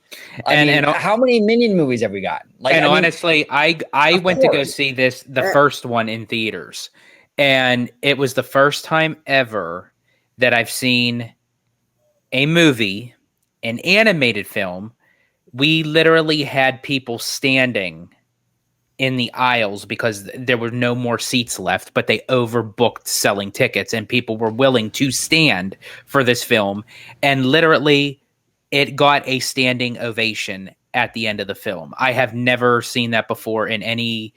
I mean, how many Minion movies have we got? Honestly, I went to go see the first one in theaters, and it was the first time ever that I've seen a movie. An animated film, we literally had people standing in the aisles because there were no more seats left, but they overbooked selling tickets and people were willing to stand for this film. And literally it got a standing ovation at the end of the film. I have never seen that before in any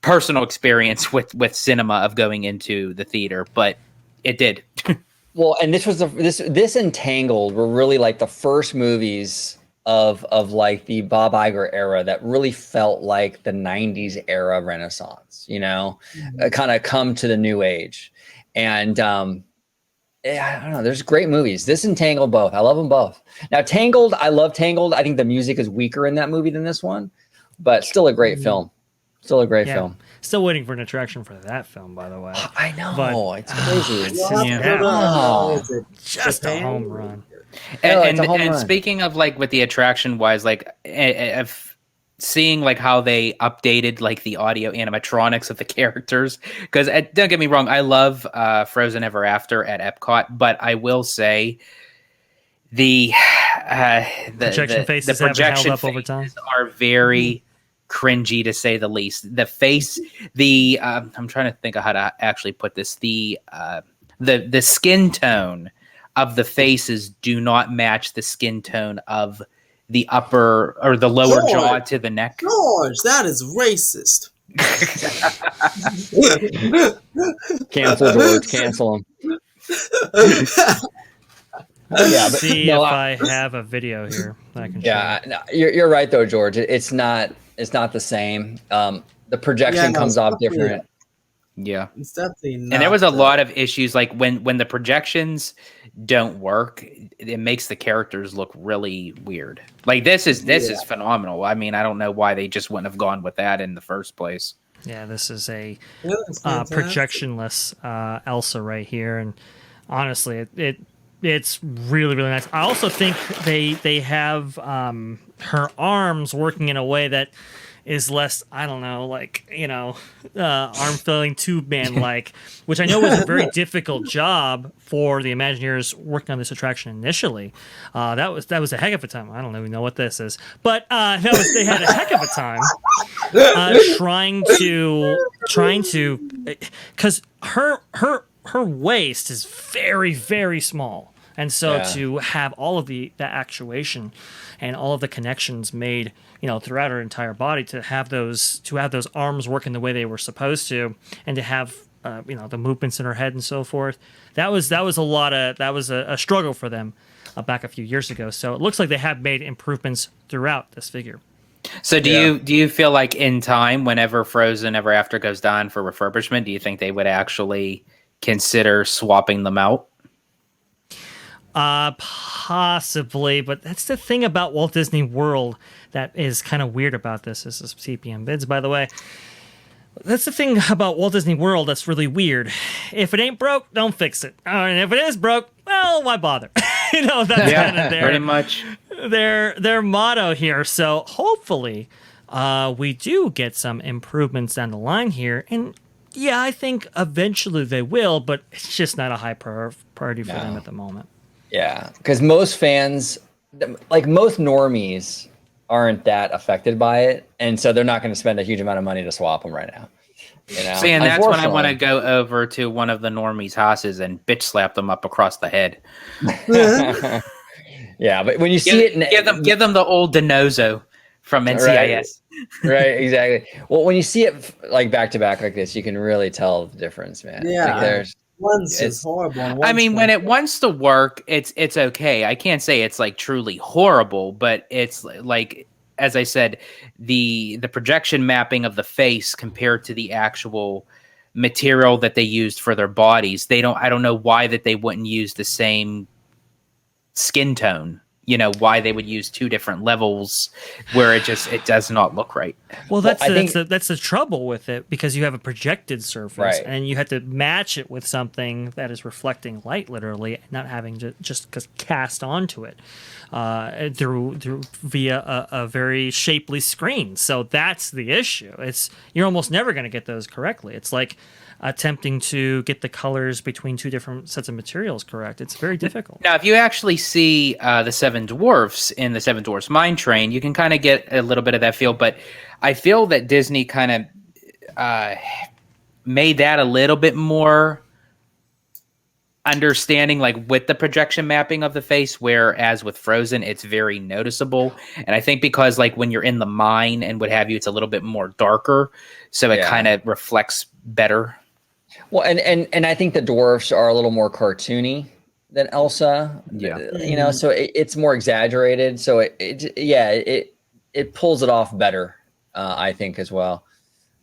personal experience with cinema of going into the theater, but it did. Well, and this was this and Tangled were really like the first movies of like the Bob Iger era that really felt like the 90s era Renaissance, kind of come to the new age. And I don't know, there's great movies. This and Tangled both. I love them both. Now Tangled, I love Tangled. I think the music is weaker in that movie than this one, but still a great film. Still a great film. Still waiting for an attraction for that film, by the way. I know. But, it's crazy. Just a home run. And speaking of like with the attraction wise, like of seeing like how they updated like the audio animatronics of the characters, because don't get me wrong, I love Frozen Ever After at Epcot, but I will say the projection faces the projection have held up over time are very cringy to say the least. The face, I'm trying to think of how to actually put this. The skin tone of the faces do not match the skin tone of the upper or the lower jaw to the neck. George, that is racist. Cancel George, cancel him. Yeah, but see if I have a video here that I can show. Yeah, no, you're right though, George. It's not the same. The projection comes off different. Yeah, it's definitely not. And there was a lot of issues, like when the projections don't work, it makes the characters look really weird. Like this is phenomenal. I mean, I don't know why they just wouldn't have gone with that in the first place. Yeah, this is a projectionless Elsa right here, and honestly, it's really, really nice. I also think they have her arms working in a way that is less, I don't know, like, arm filling tube man like, which I know was a very difficult job for the Imagineers working on this attraction initially. That was a heck of a time. I don't even know what this is, but they had a heck of a time trying to, because her waist is very, very small. And so to have all of the actuation and all of the connections made, throughout her entire body, to have those arms working the way they were supposed to, and to have the movements in her head and so forth, that was a struggle for them back a few years ago. So it looks like they have made improvements throughout this figure. So do you feel like in time, whenever Frozen Ever After goes down for refurbishment, do you think they would actually consider swapping them out? Possibly, but that's the thing about Walt Disney World that is kind of weird about this. This is CPM bids, by the way. That's the thing about Walt Disney World that's really weird. If it ain't broke, don't fix it. And if it is broke, well, why bother? That's kind of there. Pretty much. their motto here. So hopefully, we do get some improvements down the line here. And yeah, I think eventually they will, but it's just not a high priority for them at the moment. Yeah, because most fans, like most normies, aren't that affected by it, and so they're not going to spend a huge amount of money to swap them right now. You know? See, and that's when I want to go over to one of the normies' houses and bitch slap them up across the head. Yeah, but when you see it, give them the old Denozo from NCIS. Right, exactly. Well, when you see it like back to back like this, you can really tell the difference, man. Yeah, like one's is horrible. And I mean, when it wants to work, it's okay. I can't say it's like truly horrible, but it's like, as I said, the projection mapping of the face compared to the actual material that they used for their bodies, I don't know why that they wouldn't use the same skin tone. You know, why they would use two different levels where it does not look right. Well, that's the trouble with it, because you have a projected surface and you have to match it with something that is reflecting light, literally, not having to just cast onto it via a very shapely screen. So that's the issue. You're almost never going to get those correctly. It's like attempting to get the colors between two different sets of materials correct. It's very difficult. Now, if you actually see the Seven Dwarfs in the Seven Dwarfs Mine Train, you can kind of get a little bit of that feel, but I feel that Disney kind of made that a little bit more understanding, like with the projection mapping of the face, whereas with Frozen, it's very noticeable. And I think because like when you're in the mine and what have you, it's a little bit more darker, so it kind of reflects better. Well, and I think the dwarfs are a little more cartoony than Elsa. Yeah, you know, so it's more exaggerated. So it pulls it off better, I think, as well.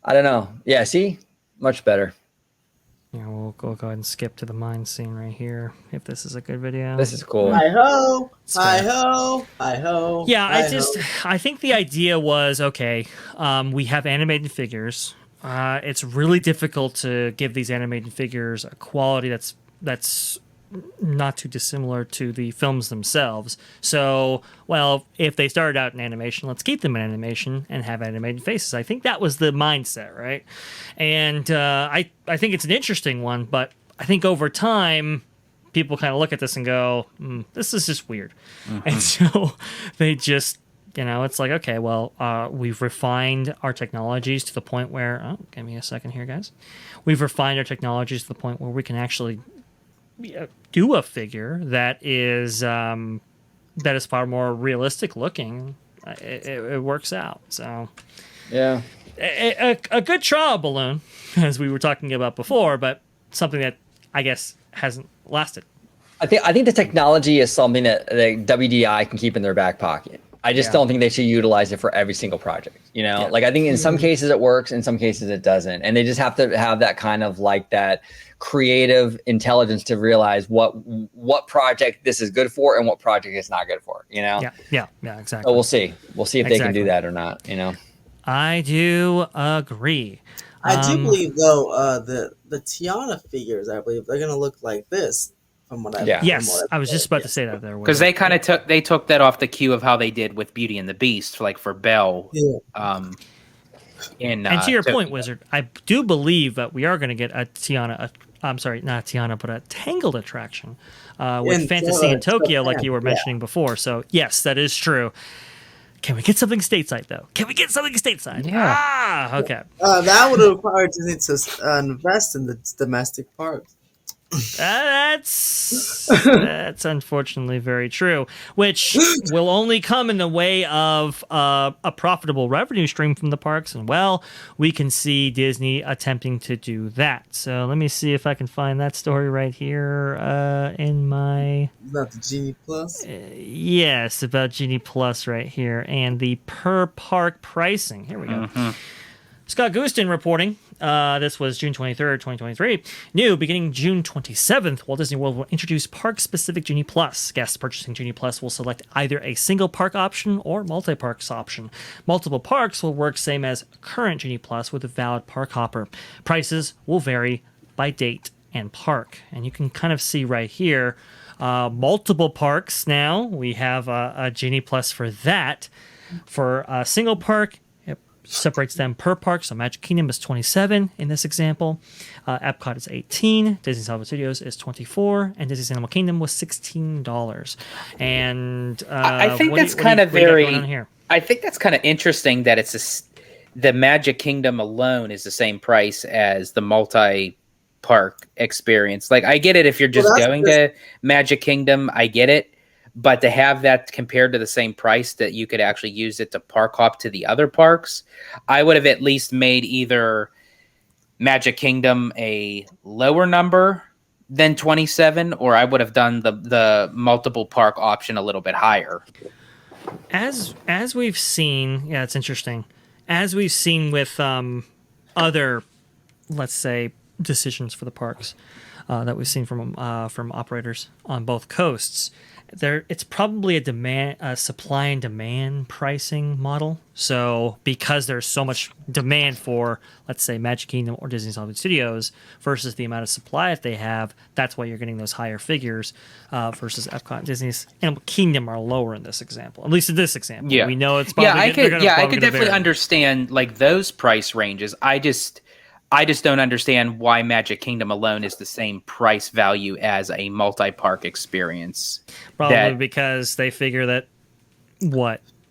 I don't know. Yeah, see, much better. Yeah, we'll go ahead and skip to the mine scene right here, if this is a good video. This is cool. Hi ho, hi ho, hi ho. Yeah, I think the idea was, okay, we have animated figures. It's really difficult to give these animated figures a quality that's not too dissimilar to the films themselves. So, well, if they started out in animation, let's keep them in animation and have animated faces. I think that was the mindset, right? And I think it's an interesting one, but I think over time, people kind of look at this and go, this is just weird. Mm-hmm. And so they just, you know, it's like, okay, well, we've refined our technologies to the point where, give me a second here, guys. We've refined our technologies to the point where we can actually do a figure that is far more realistic looking. It works out. So, yeah, a good trial balloon, as we were talking about before, but something that I guess hasn't lasted. I think the technology is something that WDI can keep in their back pocket. I just don't think they should utilize it for every single project. You know, like I think in some cases it works, in some cases it doesn't, and they just have to have that kind of like that creative intelligence to realize what project this is good for and what project it's not good for. You know? Yeah, exactly. So we'll see if they can do that or not. You know, I do agree. I do believe though the Tiana figures, I believe they're gonna look like this. Yes, I was just about to say that there, because they kind of took that off the cue of how they did with Beauty and the Beast, like for Belle. Yeah. And to your point, Wizard, I do believe that we are going to get a Tiana. I'm sorry, not Tiana, but a Tangled attraction with Fantasy in Tokyo, like you were mentioning before. So yes, that is true. Can we get something stateside though? Yeah. Okay. That would require Disney to invest in the domestic parks. That's unfortunately very true, which will only come in the way of a profitable revenue stream from the parks. And well, we can see Disney attempting to do that. So let me see if I can find that story right here in my... About the Genie Plus? Yes, about Genie Plus right here. And the per park pricing. Here we go. Mm-hmm. Scott Gustin reporting, this was June 23rd, 2023. New, beginning June 27th, Walt Disney World will introduce park-specific Genie Plus. Guests purchasing Genie Plus will select either a single park option or multi-parks option. Multiple parks will work same as current Genie Plus with a valid park hopper. Prices will vary by date and park. And you can kind of see right here multiple parks now. We have a Genie Plus for that. For a single park, it separates them per park. So Magic Kingdom is $27 in this example. Epcot is $18. Disney's Hollywood Studios is $24, and Disney's Animal Kingdom was $16. And I think that's kind of I think that's kind of interesting that the Magic Kingdom alone is the same price as the multi-park experience. Like, I get it if you're just going to Magic Kingdom, I get it. But to have that compared to the same price that you could actually use it to park hop to the other parks, I would have at least made either Magic Kingdom a lower number than 27, or I would have done the multiple park option a little bit higher. As we've seen, yeah, it's interesting. As we've seen with other, let's say, decisions for the parks that we've seen from operators on both coasts, it's probably a supply and demand pricing model. So because there's so much demand for, let's say, Magic Kingdom or Disney's Hollywood Studios versus the amount of supply that they have, that's why you're getting those higher figures versus Epcot and Disney's Animal Kingdom are lower in this example. At least in this example, we know it's probably I could definitely understand like those price ranges. I just don't understand why Magic Kingdom alone is the same price value as a multi-park experience. Probably because they figure that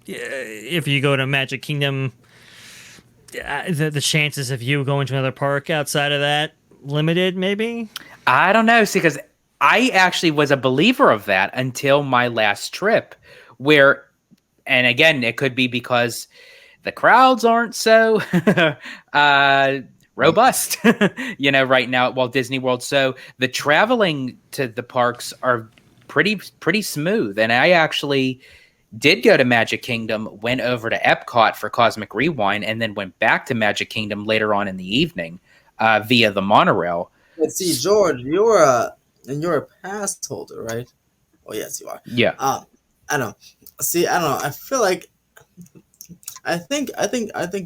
if you go to Magic Kingdom, the chances of you going to another park outside of that limited, maybe? I don't know. See, because I actually was a believer of that until my last trip where, and again, it could be because the crowds aren't so robust, right now at Walt Disney World. So the traveling to the parks are pretty smooth. And I actually did go to Magic Kingdom, went over to Epcot for Cosmic Rewind, and then went back to Magic Kingdom later on in the evening via the monorail. But see, George, you're a pass holder, right? Oh, yes, you are. Yeah. I don't know. See, I don't know. I feel like I think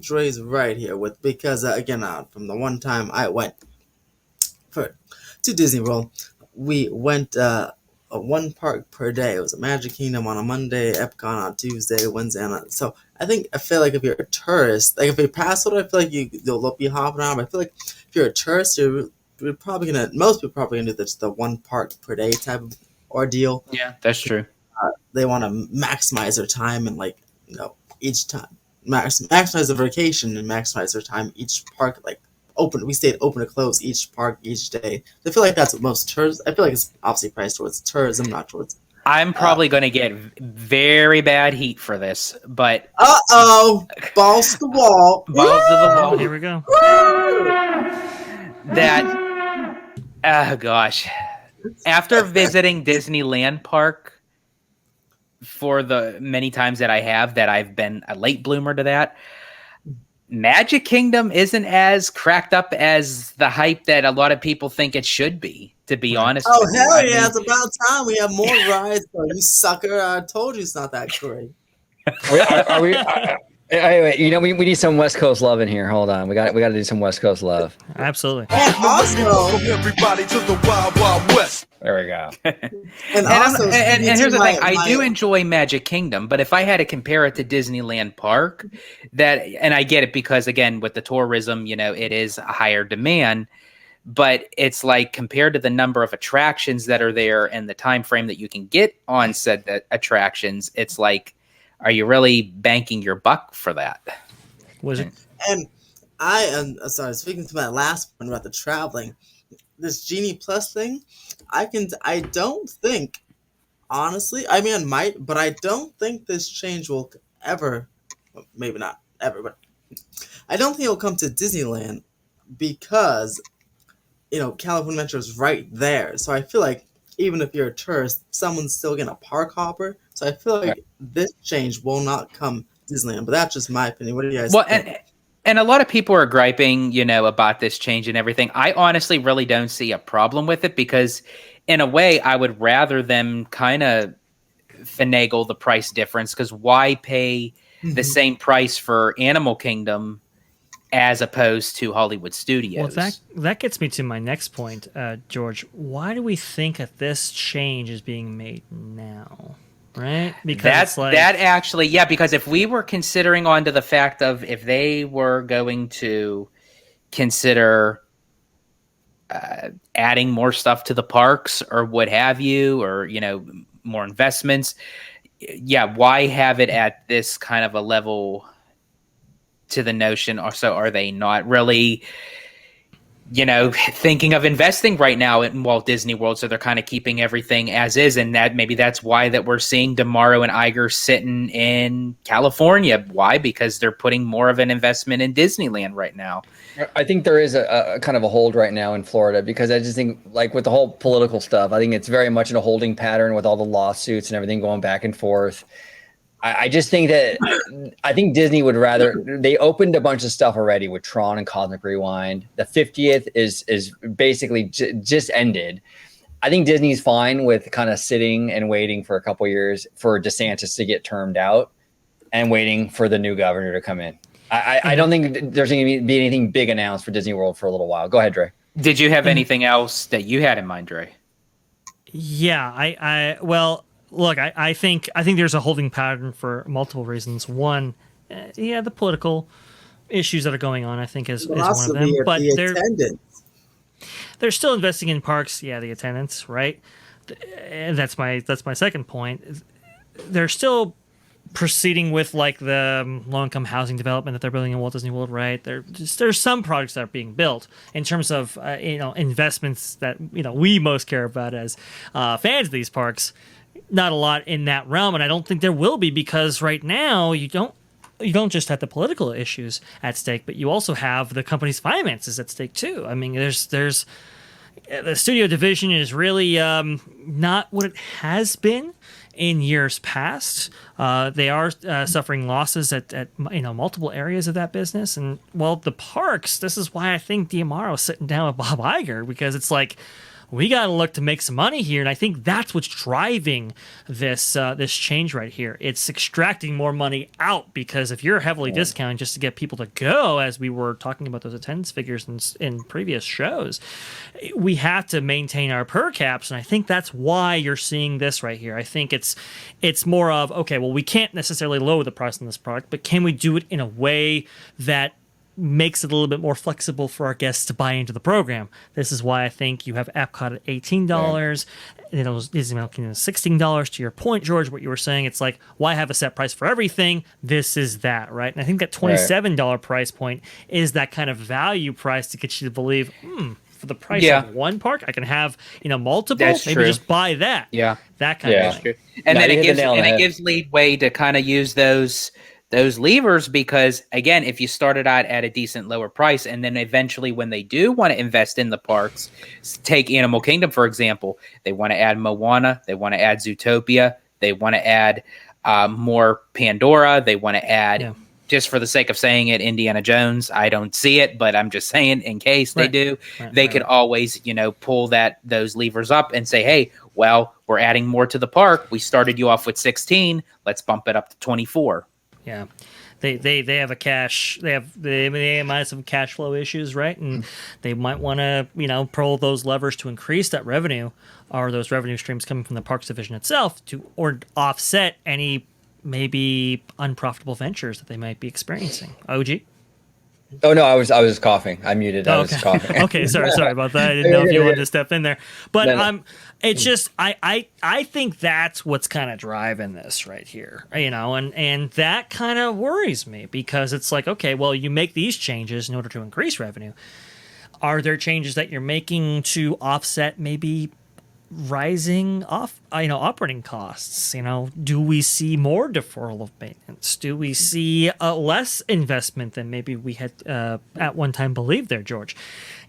Dre's right here because again, from the one time I went to Disney World, we went one park per day. It was a Magic Kingdom on a Monday, Epcot on a Tuesday, Wednesday. So I feel like if you're a tourist, like if you're a pass holder, I feel like you'll be hopping around. But I feel like if you're a tourist, most people are probably gonna do the one park per day type of ordeal. Yeah, that's true. They want to maximize their time and each time. Maximize the vacation and maximize their time each park open. We stayed open to close each park each day. I feel like that's what most tourists. I feel like it's obviously priced towards tourism, not towards. I'm probably going to get very bad heat for this, but balls to the wall. Balls to the wall. Here we go. Oh gosh, after visiting Disneyland Park for the many times that I've been a late bloomer to that, Magic Kingdom isn't as cracked up as the hype that a lot of people think it should be, to be honest. Oh, hell yeah. It's about time we have more rides. So you sucker. I told you it's not that great. Are we we need some West Coast love in here. Hold on. We got to do some West Coast love. Absolutely. And also, everybody to the Wild Wild West. There we go. And here's the thing. I do enjoy Magic Kingdom, but if I had to compare it to Disneyland Park, and I get it because, again, with the tourism, it is a higher demand, but it's like compared to the number of attractions that are there and the time frame that you can get on said attractions, it's like, are you really banking your buck for that? Was it? And I am sorry, speaking to my last point about the traveling, this Genie Plus thing, I don't think, honestly, I mean, I might, but I don't think this change will ever, maybe not ever, but I don't think it'll come to Disneyland because, California Metro is right there. So I feel like even if you're a tourist, someone's still getting a park hopper. So I feel like this change will not come to Disneyland, but that's just my opinion. What do you guys think? And a lot of people are griping, about this change and everything. I honestly really don't see a problem with it because in a way I would rather them kind of finagle the price difference because why pay the same price for Animal Kingdom as opposed to Hollywood studios. Well, that gets me to my next point, George. Why do we think that this change is being made now? Right? Because that actually, yeah, because if we were considering onto the fact of if they were going to consider adding more stuff to the parks or what have you, or, more investments, yeah, why have it at this kind of a level to the notion? Or so are they not really thinking of investing right now in Walt Disney World, so they're kind of keeping everything as is, and that's why that we're seeing DeMauro and Iger sitting in California. Why? Because they're putting more of an investment in Disneyland right now. I think there is a kind of a hold right now in Florida, because I just think, like, with the whole political stuff, I think it's very much in a holding pattern with all the lawsuits and everything going back and forth. I just think that I think Disney would rather, they opened a bunch of stuff already with Tron and Cosmic Rewind. The 50th is basically just ended. I think Disney's fine with kind of sitting and waiting for a couple years for DeSantis to get termed out and waiting for the new governor to come in. I don't think there's going to be anything big announced for Disney World for a little while. Go ahead, Dre. Did you have anything else that you had in mind, Dre? Yeah, well, look, I think there's a holding pattern for multiple reasons. One, the political issues that are going on, I think, is one of them. But they're still investing in parks. Yeah, the attendance, right? And that's my second point. They're still proceeding with, like, the low-income housing development that they're building in Walt Disney World, right? There's some projects that are being built in terms of investments that we most care about as fans of these parks. Not a lot in that realm, and I don't think there will be, because right now you don't just have the political issues at stake, but you also have the company's finances at stake too. I mean, there's the studio division is really not what it has been in years past. They are suffering losses at multiple areas of that business, and the parks. This is why I think DeMauro is sitting down with Bob Iger, because it's like, we got to look to make some money here, and I think that's what's driving this change right here. It's extracting more money out, because if you're heavily discounting just to get people to go, as we were talking about those attendance figures in previous shows, we have to maintain our per caps, and I think that's why you're seeing this right here. I think it's more of, okay, well, we can't necessarily lower the price on this product, but can we do it in a way that makes it a little bit more flexible for our guests to buy into the program? This is why I think you have Epcot at $18, Disney Mountain at $16. To your point, George, what you were saying, it's like, why have a set price for everything? This is that, right? And I think that $27 price point is that kind of value price to get you to believe, for the price of one park, I can have multiple. That's maybe true. Just buy that. Yeah, that kind of thing. And then it gives leeway to kind of use those levers, because again, if you started out at a decent lower price, and then eventually when they do want to invest in the parks, take Animal Kingdom for example, they want to add Moana, they want to add Zootopia, they want to add more Pandora, they want to add, just for the sake of saying it, Indiana Jones. I don't see it, but I'm just saying in case they do, they could always pull those levers up and say, hey, well, we're adding more to the park, we started you off with 16, let's bump it up to 24. Yeah, they have they might have some cash flow issues, right? And they might want to pull those levers to increase that revenue, or those revenue streams coming from the parks division itself, or offset any maybe unprofitable ventures that they might be experiencing. OG. Oh no, I was coughing. I muted. I was coughing. Okay, sorry about that. I didn't know if you wanted to step in there, but it's just I think that's what's kind of driving this right here, and that kind of worries me, because it's like, okay, well, you make these changes in order to increase revenue. Are there changes that you're making to offset maybe rising operating costs? Do we see more deferral of maintenance? Do we see less investment than maybe we had at one time believed there, George?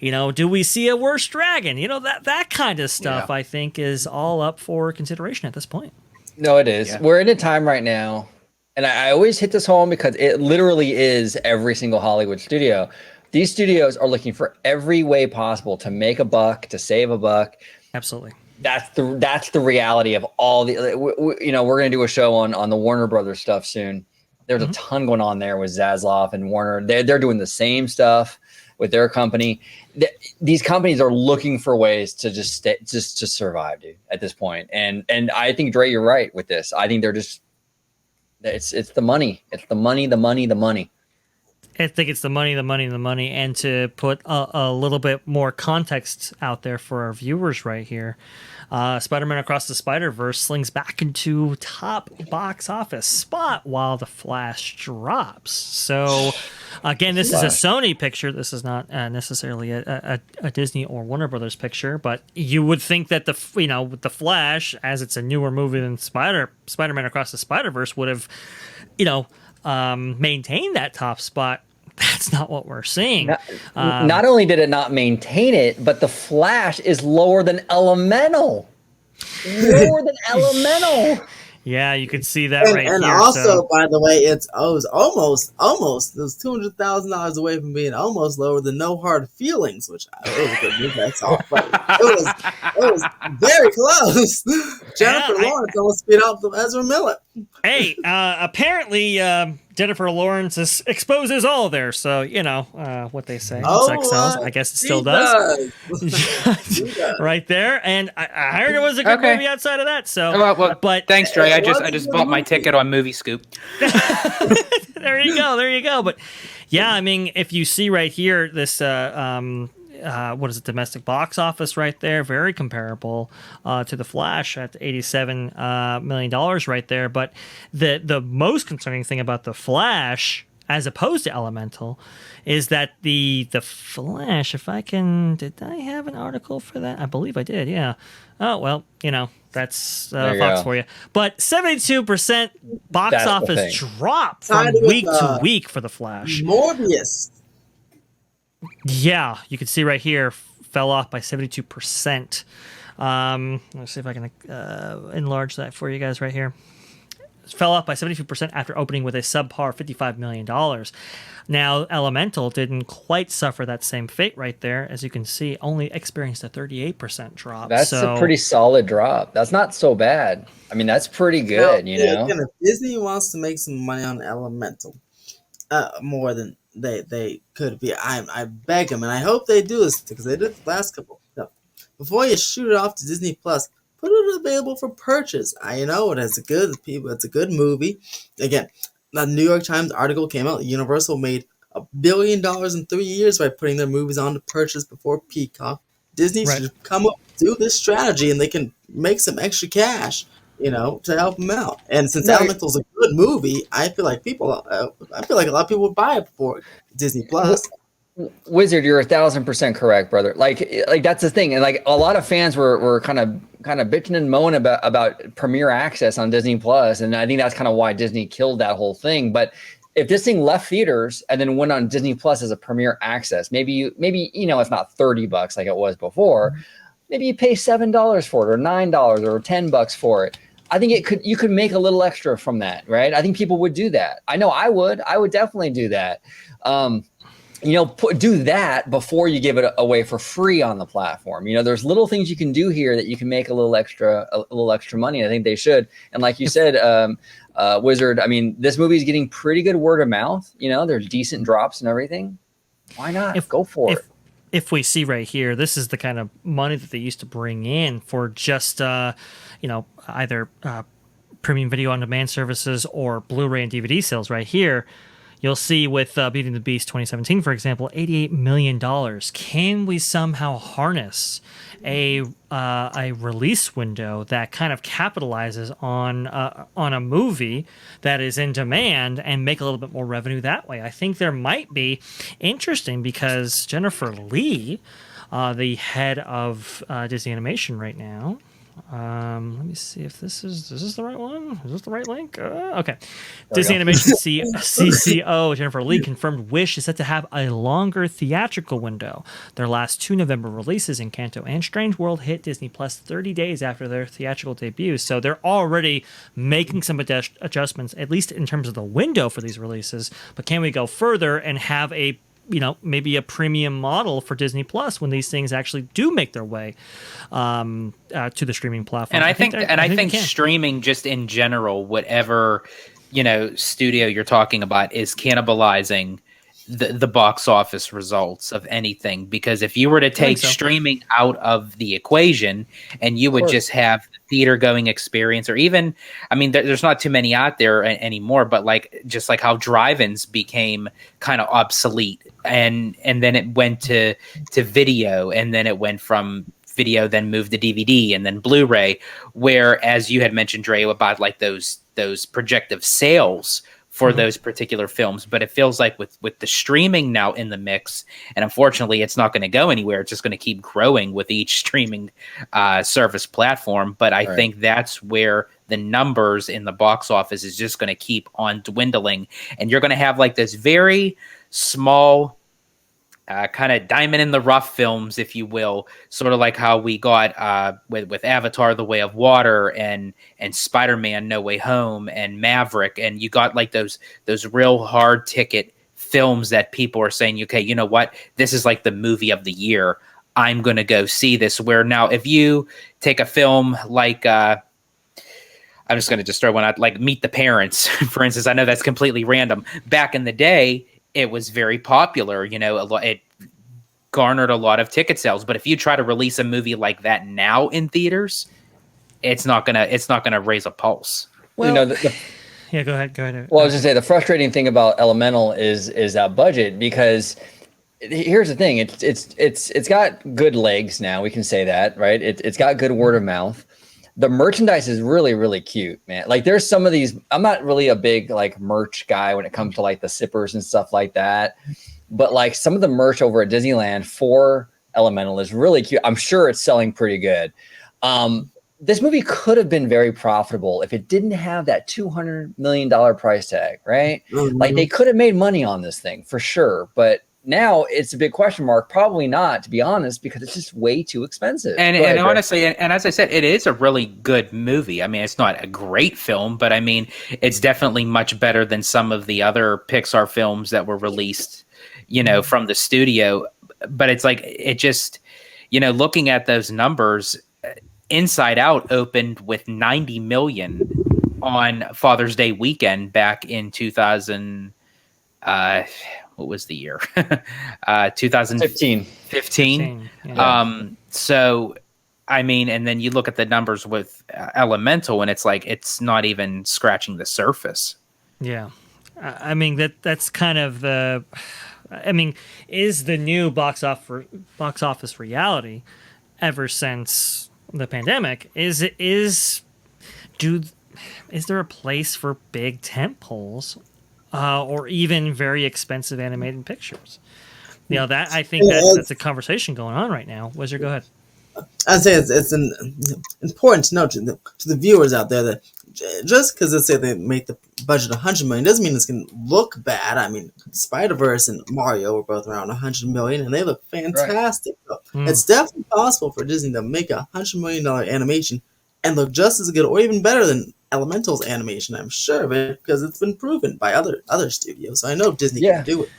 Do we see a worse dragon? That kind of stuff, I think, is all up for consideration at this point. No, it is. We're in a time right now, and I always hit this home because it literally is every single Hollywood studio. These studios are looking for every way possible to make a buck, to save a buck. Absolutely. That's the reality of all the, we're going to do a show on the Warner Brothers stuff soon. There's a ton going on there with Zaslav and Warner. They're doing the same stuff with their company. These companies are looking for ways to just to survive, dude, at this point. And I think, Dre, you're right with this. I think they're just it's the money. It's the money. I think it's the money, and to put a little bit more context out there for our viewers right here, Spider-Man Across the Spider-Verse slings back into top box office spot while The Flash drops. So, again, this is a Sony picture. This is not necessarily a Disney or Warner Brothers picture, but you would think that with The Flash, as it's a newer movie than Spider-Man Across the Spider-Verse, would have, maintained that top spot. That's not what we're seeing. Not only did it not maintain it, but The Flash is lower than Elemental. Yeah, you can see that right and here. And also, by the way, it was almost it was $200,000 away from being almost lower than No Hard Feelings, which it was a good movie. That's all, but it was very close. Jennifer Lawrence almost beat out Ezra Miller. Hey, apparently Jennifer Lawrence exposes all there, so what they say. Sex sells. I guess it still does. Right there, and I heard it was a good movie outside of that. So, but thanks, Dre. I just bought my ticket on Movie Scoop. There you go. But yeah, I mean, if you see right here, this what is it? Domestic box office right there, very comparable to The Flash at $87 million right there. But the most concerning thing about The Flash, as opposed to Elemental, is that the Flash, did I have an article for that? I believe I did, yeah. Oh, well, that's Fox for you. But 72% box office drop from week to week for The Flash. Morbius. Yeah, you can see right here, fell off by 72%. Let's see if I can enlarge that for you guys right here. Fell off by 72% after opening with a subpar $55 million. Now, Elemental didn't quite suffer that same fate right there. As you can see, only experienced a 38% drop. That's a pretty solid drop. That's not so bad. I mean, that's pretty good, Again, if Disney wants to make some money on Elemental, more than they could be, I beg them, and I hope they do this, because they did the last couple. No. Before you shoot it off to Disney Plus, put it available for purchase. I know it's a good movie. Again, the New York Times article came out. Universal made $1 billion in 3 years by putting their movies on to purchase before Peacock. Disney should come up do this strategy, and they can make some extra cash, to help them out. And since Elemental's a good movie, I feel like a lot of people would buy it for Disney Plus. Wizard, you're 1,000% correct, brother. Like that's the thing, and like a lot of fans were kind of bitching and moaning about Premier Access on Disney Plus, and I think that's kind of why Disney killed that whole thing. But if this thing left theaters and then went on Disney Plus as a Premier Access, maybe it's not $30 like it was before. Maybe you pay $7 for it, or $9, or $10 for it. I think you could make a little extra from that, right? I think people would do that. I know I would definitely do that. Do that before you give it away for free on the platform. There's little things you can do here that you can make a little extra money. I think they should. And like you said, Wizard, I mean, this movie is getting pretty good word of mouth. There's decent drops and everything. Why not? Go for it. If we see right here, this is the kind of money that they used to bring in for just, either premium video on demand services or Blu-ray and DVD sales right here. You'll see with Beauty and the Beast 2017, for example, $88 million. Can we somehow harness a release window that kind of capitalizes on a movie that is in demand and make a little bit more revenue that way? I think there might be interesting, because Jennifer Lee, the head of Disney Animation right now. Let me see if this is the right one. Is this the right link? Okay. Disney Animation CCO Jennifer Lee confirmed Wish is set to have a longer theatrical window. Their last two November releases, Encanto and Strange World, hit Disney Plus 30 days after their theatrical debuts. So they're already making some adjustments, at least in terms of the window for these releases. But can we go further and have maybe a premium model for Disney Plus when these things actually do make their way to the streaming platform? And I think streaming just in general, whatever studio you're talking about is cannibalizing the box office results of anything, because if you were to take streaming out of the equation and you would just have the theater going experience, or even, I mean, there's not too many out there anymore, but like just like how drive-ins became kind of obsolete, and then it went to video, and then it went from video, then moved to DVD, and then Blu-ray, where, as you had mentioned, Dre, about like those projective sales for those particular films. But it feels like with the streaming now in the mix, and unfortunately it's not going to go anywhere, it's just going to keep growing with each streaming service platform. But I think that's where the numbers in the box office is just going to keep on dwindling, and you're going to have like this very small kind of diamond in the rough films, if you will, sort of like how we got with Avatar: The Way of Water and Spider-Man: No Way Home and Maverick, and you got like those real hard ticket films that people are saying, okay, you know what, this is like the movie of the year, I'm going to go see this. Where now, if you take a film like I'm just going to just throw one out, like Meet the Parents, for instance. I know that's completely random. Back in the day, it was very popular, it garnered a lot of ticket sales. But if you try to release a movie like that now in theaters, it's not gonna raise a pulse. Well, yeah, go ahead. Well, I was just say the frustrating thing about Elemental is that budget, because here's the thing, it's got good legs now, we can say that, right? It's got good word of mouth. The merchandise is really, really cute, man. Like there's some of these, I'm not really a big like merch guy when it comes to like the sippers and stuff like that. But like some of the merch over at Disneyland for Elemental is really cute. I'm sure it's selling pretty good. This movie could have been very profitable if it didn't have that $200 million price tag, right? Mm-hmm. Like they could have made money on this thing for sure. But now it's a big question mark. Probably not, to be honest, because it's just way too expensive. And honestly, and as I said, it is a really good movie. I mean, it's not a great film, but I mean, it's definitely much better than some of the other Pixar films that were released, from the studio. But it's like, it just, looking at those numbers, Inside Out opened with 90 million on Father's Day weekend back in 2000. What was the year? 2015. 15. Yeah. So, I mean, and then you look at the numbers with Elemental, and it's like it's not even scratching the surface. Yeah, I mean that's kind of the. I mean, is the new box office reality ever since the pandemic? Is there a place for big tent poles? Or even very expensive animated pictures. That I think that's a conversation going on right now. Wizard, go ahead. I'd say it's important to note to the viewers out there that just because let's say they make the budget $100 million doesn't mean it's going to look bad. I mean, Spider-Verse and Mario were both around $100 million, and they look fantastic. Right. So it's definitely possible for Disney to make a $100 million animation and look just as good or even better than Elemental's animation. I'm sure of it because it's been proven by other studios. So I know Disney can do it.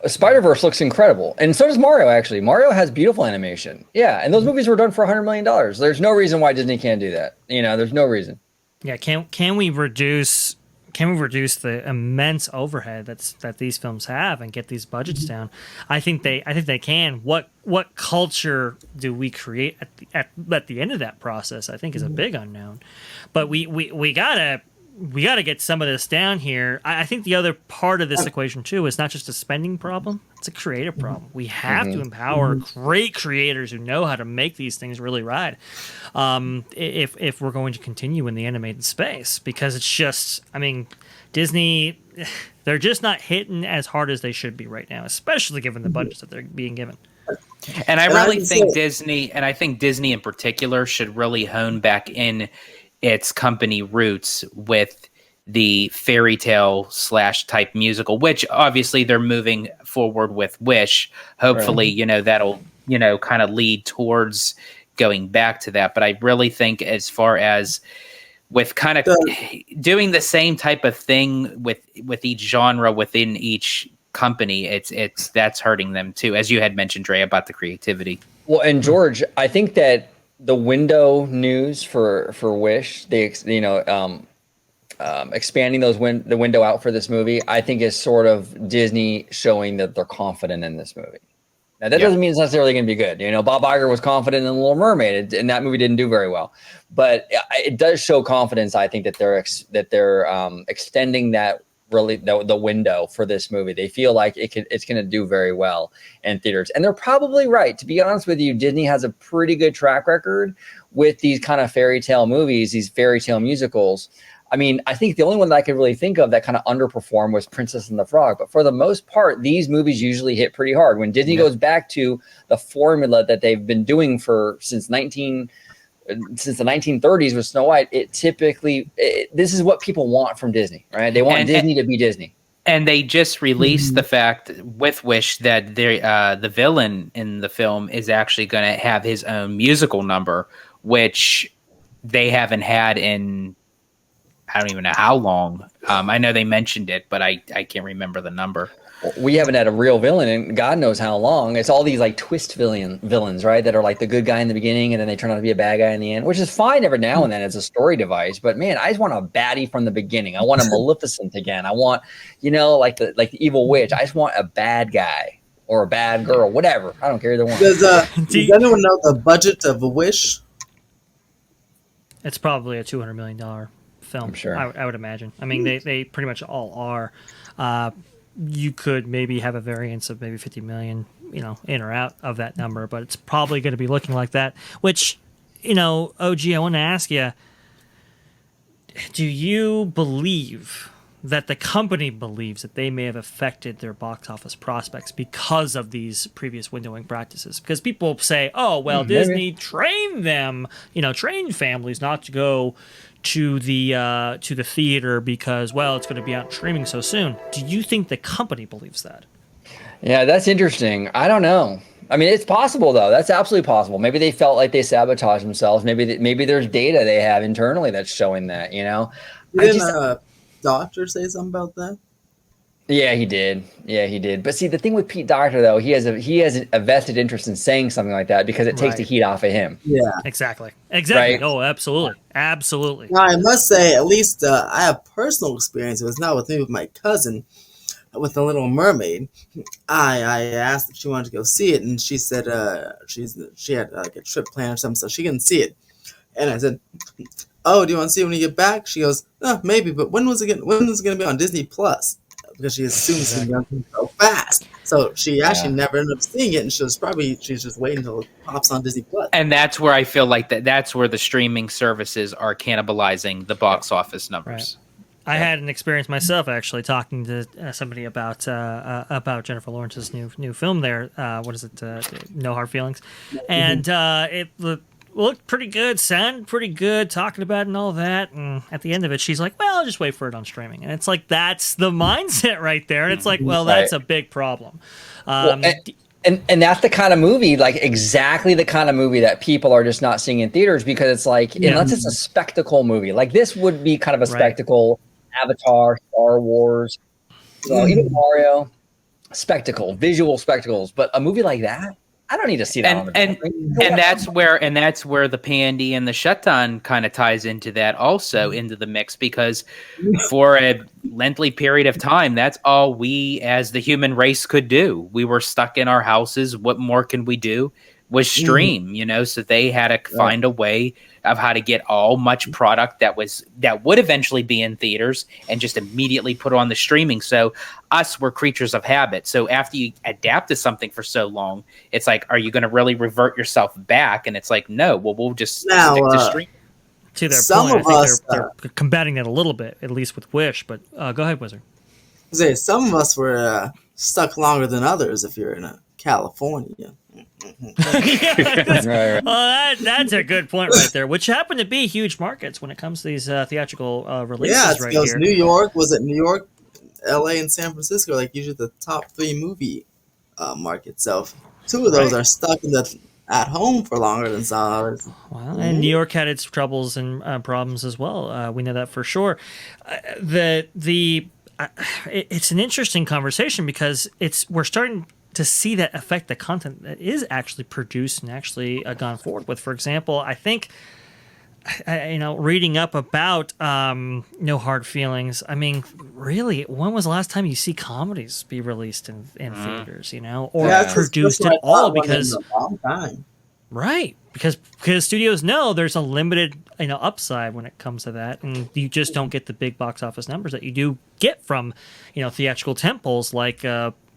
Spider-Verse looks incredible, and so does Mario. Actually, Mario has beautiful animation. Yeah, and those movies were done for $100 million. There's no reason why Disney can't do that. There's no reason. Yeah, can we reduce the immense overhead that these films have and get these budgets down? I think they can. What culture do we create at the end of that process? I think is a big unknown. But we gotta get some of this down here. I think the other part of this equation too is not just a spending problem; it's a creative problem. We have to empower great creators who know how to make these things really ride. If we're going to continue in the animated space, because it's just, I mean, Disney, they're just not hitting as hard as they should be right now, especially given the budgets that they're being given. And I really think Disney in particular should really hone back in its company roots with the fairy tale / type musical, which obviously they're moving forward with Wish. Hopefully, that'll, kind of lead towards going back to that. But I really think as far as with kind of doing the same type of thing with each genre within each company, it's that's hurting them too, as you had mentioned, Dre, about the creativity. Well, and George, I think that the window news for Wish, expanding the window out for this movie, I think is sort of Disney showing that they're confident in this movie. Now, that doesn't mean it's necessarily going to be good. You know, Bob Iger was confident in The Little Mermaid, and that movie didn't do very well. But it does show confidence, I think, that they're extending that really the window for this movie. They feel like it's going to do very well in theaters. And they're probably right. To be honest with you, Disney has a pretty good track record with these kind of fairy tale movies, these fairy tale musicals. I mean, I think the only one that I could really think of that kind of underperformed was Princess and the Frog. But for the most part, these movies usually hit pretty hard. When Disney goes back to the formula that they've been doing since the 1930s with Snow White, this is what people want from Disney, right? They want Disney to be Disney. And they just released the fact with Wish that the villain in the film is actually going to have his own musical number, which they haven't had in I don't even know how long. I know they mentioned it, but I can't remember the number. We haven't had a real villain in God knows how long. It's all these like twist villains, right? That are like the good guy in the beginning and then they turn out to be a bad guy in the end, which is fine every now and then as a story device. But man, I just want a baddie from the beginning. I want a Maleficent again. I want, like the evil witch. I just want a bad guy or a bad girl, whatever. I don't care either one. Does anyone know the budget of A Wish? It's probably a $200 million film. I'm sure. I would imagine. I mean, they pretty much all are. You could maybe have a variance of maybe 50 million, in or out of that number, but it's probably going to be looking like that. Which, OG, I want to ask you: do you believe that the company believes that they may have affected their box office prospects because of these previous windowing practices? Because people say, "Oh, well, Disney trained them, trained families not to go to the theater because, well, it's going to be out streaming so soon." Do you think the company believes that? Yeah, that's interesting. I don't know. I mean, it's possible though. That's absolutely possible. Maybe they felt like they sabotaged themselves. Maybe there's data they have internally that's showing that. Didn't a doctor say something about that? Yeah, he did. But see, the thing with Pete Docter though, he has a vested interest in saying something like that because it takes the heat off of him. Yeah, exactly. Right? Oh, absolutely. Now, I must say, at least I have personal experience. It was not with me, with my cousin, with The Little Mermaid. I asked if she wanted to go see it, and she said she had like a trip plan or something, so she couldn't see it. And I said, "Oh, do you want to see it when you get back?" She goes, "Oh, maybe, but when is it going to be on Disney Plus?" Because she assumes it's going to be so fast. So she actually never ended up seeing it, and she's just waiting until it pops on Disney Plus. And that's where I feel like that's where the streaming services are cannibalizing the box office numbers. Right. I had an experience myself actually talking to somebody about Jennifer Lawrence's new film there. What is it? No Hard Feelings. And it looked pretty good, sounded pretty good, talking about it and all that. And at the end of it, she's like, "Well, I'll just wait for it on streaming." And it's like, that's the mindset right there. And it's like, well, that's a big problem. And that's the kind of movie, like exactly the kind of movie that people are just not seeing in theaters because it's like, unless it's a spectacle movie, like this would be kind of a spectacle. Avatar, Star Wars, even Mario, visual spectacles. But a movie like that, I don't need to see that. And that's where the pandy and the shutdown kind of ties into that also into the mix, because for a lengthy period of time, that's all we as the human race could do. We were stuck in our houses. What more can we do? Was stream, so they had to find a way of how to get much product that would eventually be in theaters and just immediately put on the streaming. So us, we're creatures of habit. So after you adapt to something for so long, it's like, are you going to really revert yourself back? And it's like, no, well, we'll just stick to streaming. To their point, I think they're combating that a little bit, at least with Wish. But go ahead, Wizard. Some of us were stuck longer than others if you're in California. Right. Well, that's a good point right there, which happen to be huge markets when it comes to these theatrical releases right here. New York, New York, LA, and San Francisco, like usually the top 3 movie markets. So 2 of those are stuck at home for longer than some others. Well, and New York had its troubles and problems as well. We know that for sure. It's an interesting conversation because we're starting to see that affect the content that is actually produced and actually gone forward with. For example, I think reading up about No Hard Feelings, I mean, really, when was the last time you see comedies be released in theaters, or produced at all? Because a long time. Right, because studios know there's a limited upside when it comes to that, and you just don't get the big box office numbers that you do get from theatrical tentpoles like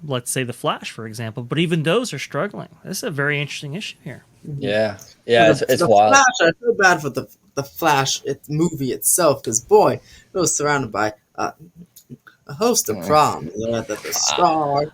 let's say The Flash, for example. But even those are struggling. This is a very interesting issue here. Yeah, it's the wild. Flash, I feel bad for the Flash movie itself, because boy, it was surrounded by a host of problems. At the start,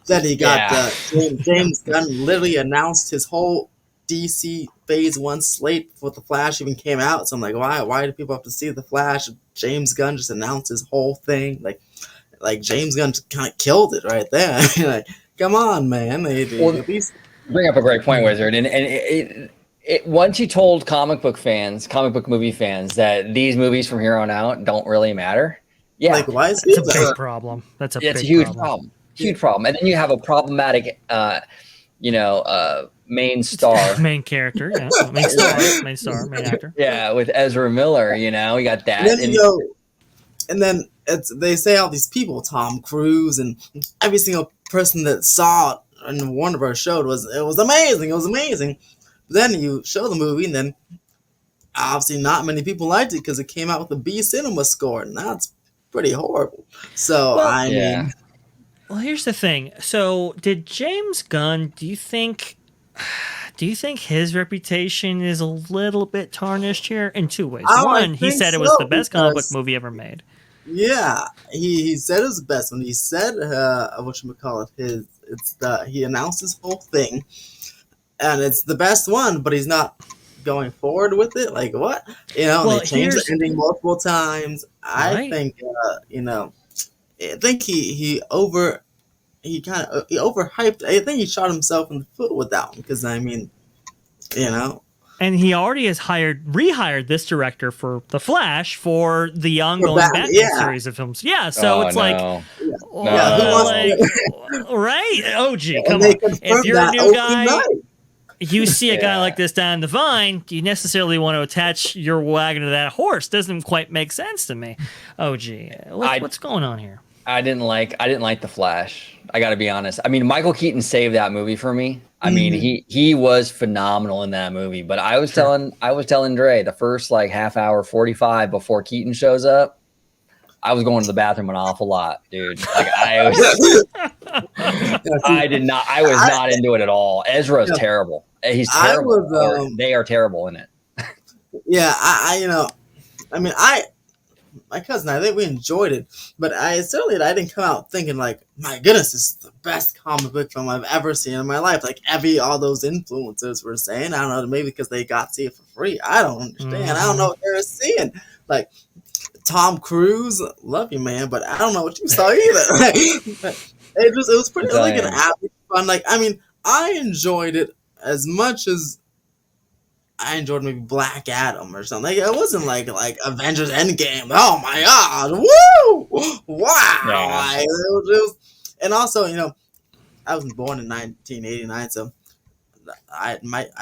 then he got James Gunn literally announced his whole DC Phase 1 slate before The Flash even came out. So I'm like, why do people have to see The Flash? James Gunn just announced his whole thing. Like James Gunn just kind of killed it right there. Like, come on, man. At least bring up a great point, Wizard. And it once you told comic book movie fans that these movies from here on out don't really matter. Yeah. Like, why is That's a big problem. That's a huge problem. Huge problem. And then you have a problematic main star, main character, main actor. Yeah, with Ezra Miller, you got that. And then they say all these people, Tom Cruise, and every single person that saw it and Warner Bros. Showed it was amazing. It was amazing. But then you show the movie, and then obviously not many people liked it because it came out with a B cinema score, and that's pretty horrible. So Well, here's the thing. So, did James Gunn? Do you think his reputation is a little bit tarnished here in two ways? One, he said it was the best comic book movie ever made. Yeah, he said it was the best one. He said he announced his whole thing, and it's the best one, but he's not going forward with it. Like, what? They changed the ending multiple times. I think I think he overhyped. I think he shot himself in the foot with that one, because And he already has rehired this director for The Flash for the ongoing Batman series of films. Yeah, so right? OG, come on. If you're a new guy, you see a guy like this down the vine, do you necessarily want to attach your wagon to that horse? Doesn't quite make sense to me. OG, what's going on here? I didn't like The Flash. I got to be honest. I mean, Michael Keaton saved that movie for me. I mean, he was phenomenal in that movie. But I was telling Dre, the first half hour, 45 before Keaton shows up, I was going to the bathroom an awful lot, dude. I was not into it at all. Ezra's terrible. He's terrible. They are terrible in it. Yeah, my cousin and I think we enjoyed it, but I didn't come out thinking my goodness, this is the best comic book film I've ever seen in my life. All those influencers were saying. I don't know, maybe because they got to see it for free. I don't understand. I don't know what they were seeing. Tom Cruise, love you, man, but I don't know what you saw either. It was pretty an average fun. I enjoyed it as much as I enjoyed maybe Black Adam or something. It wasn't like Avengers Endgame. Oh my god! Woo! Wow! Yeah. And also, I was born in 1989, so I